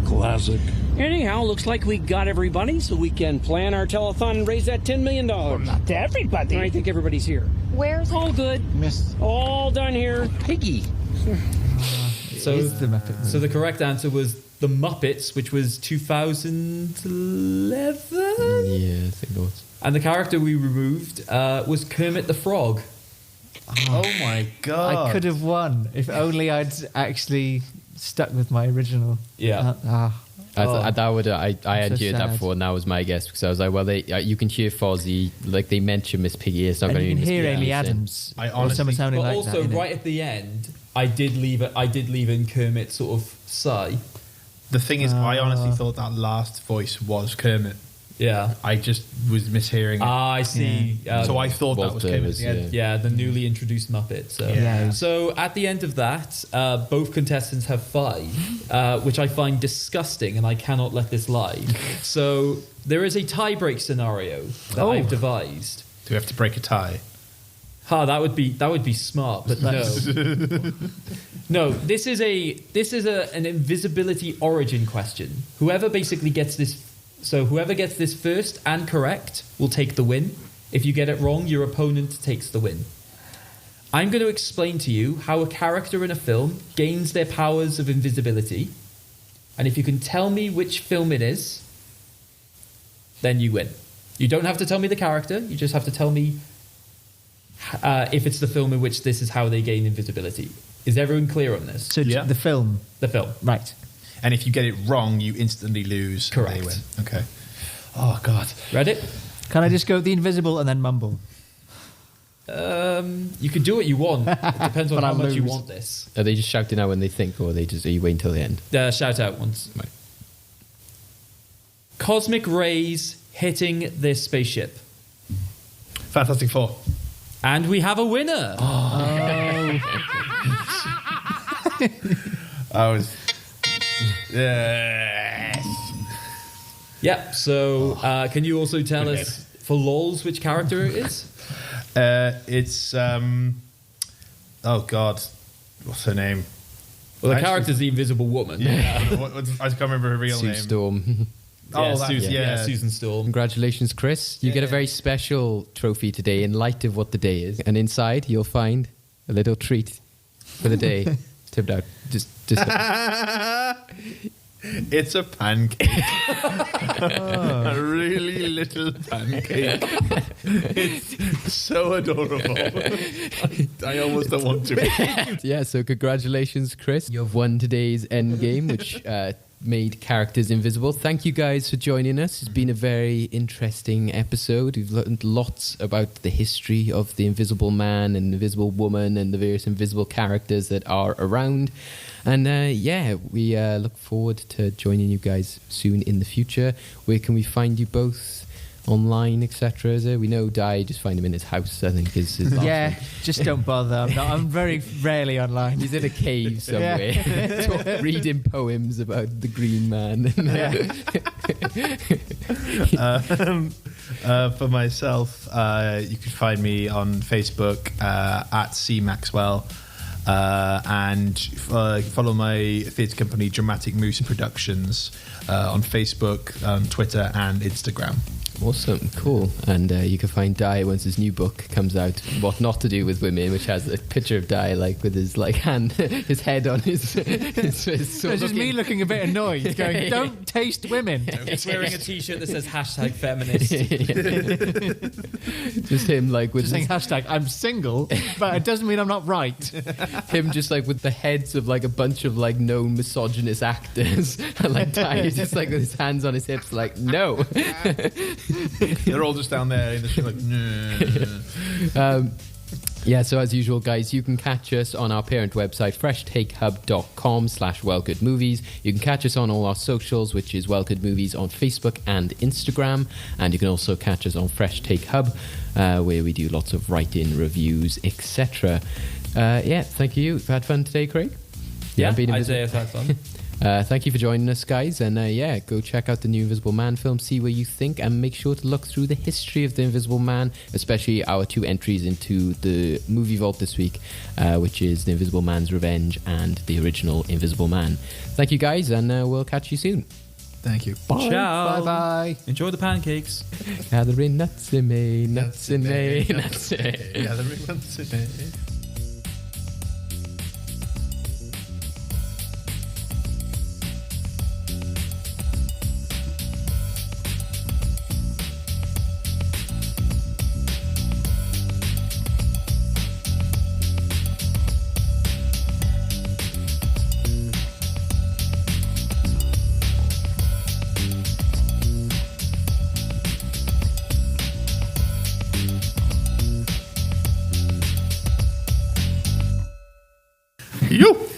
Classic. Anyhow, looks like we got everybody, so we can plan our telethon and raise that $10 million. Not to everybody. I think everybody's here. Where's all good? Miss. All done here. Piggy. So the correct answer was The Muppets, which was 2011? Yeah, I think it was. And the character we removed was Kermit the Frog. Oh my God. I could have won if only I'd actually stuck with my original. Yeah. I had heard sad. that before, and that was my guess, because I was like, well, you can hear Fozzie, like they mention Miss Piggy. It's not And going to you be can Miss hear Piggy. Amy Adams. I Or honestly- someone sounding But like also, that. innit? right at the end, I did leave in Kermit sort of sigh. The thing is, I honestly thought that last voice was Kermit. Yeah. I just was mishearing it. I see. So I thought that was Kermit. Yeah, the newly introduced Muppet. So, Yeah. so at the end of that, both contestants have 5, which I find disgusting, and I cannot let this lie. So there is a tie-break scenario that I've devised. Do we have to break a tie? That would be smart, but no. No, this is an invisibility origin question. Whoever basically gets this So whoever gets this first and correct will take the win. If you get it wrong, your opponent takes the win. I'm going to explain to you how a character in a film gains their powers of invisibility. And if you can tell me which film it is, then you win. You don't have to tell me the character. You just have to tell me if it's the film in which this is how they gain invisibility. Is everyone clear on this? So the film. The film. Right. And if you get it wrong, you instantly lose. Correct. And they win. Okay. Oh, God. Ready? Can I just go the invisible and then mumble? You can do what you want. It depends on how much you want this. Are they just shouting out when they think, or are you waiting till the end? Shout out once. Right. Cosmic rays hitting this spaceship. Fantastic Four. And we have a winner. I was... Yes. Yep, so can you also tell us, for lols, which character it is? It's... oh, God. What's her name? Well, the character's the Invisible Woman. Yeah. I can't remember her real name. Sue Storm. Susan Storm. Congratulations, Chris. You get a very special trophy today in light of what the day is. And inside, you'll find a little treat for the day. Tipped out. Just It's a pancake. A really little pancake. It's so adorable. I almost don't want to. Yeah, so congratulations, Chris. You've won today's endgame, which made characters invisible. Thank you guys for joining us. It's been a very interesting episode. We've learned lots about the history of the Invisible Man and the Invisible Woman and the various invisible characters that are around. And we look forward to joining you guys soon in the future. Where can we find you both? Online, etc. We know Di, just find him in his house, I think is his last one. Just don't bother. I'm very rarely online. He's in a cave somewhere reading poems about the Green Man. For myself, you can find me on Facebook at C Maxwell. And follow my theatre company Dramatic Moose Productions on Facebook, Twitter and Instagram. Awesome, cool. And you can find Di once his new book comes out, What Not to Do with Women, which has a picture of Di with his hand, his head on his it's just me looking a bit annoyed, going, "Don't taste women." He's wearing a T-shirt that says #feminist. Just him with just saying #I'm single, but it doesn't mean I'm not right. Him just with the heads of a bunch of known misogynist actors, and Di just with his hands on his hips, no. They're all just down there in the shit Yeah, so as usual, guys, you can catch us on our parent website, freshtakehub.com/wellgoodmovies. You can catch us on all our socials, which is Well Good Movies on Facebook and Instagram. And you can also catch us on Fresh Take Hub, where we do lots of write-in reviews, etc. Thank you. You've had fun today, Craig? Yeah, I'd say I've had fun. Thank you for joining us, guys, and go check out the new Invisible Man film, see what you think, and make sure to look through the history of the Invisible Man, especially our 2 entries into the movie vault this week, which is The Invisible Man's Revenge and the original Invisible Man. Thank you, guys, and we'll catch you soon. Thank you. Bye. Ciao. Bye-bye. Enjoy the pancakes. Gathering nuts in May, nuts in May, nuts in May. Gathering nuts in May. You!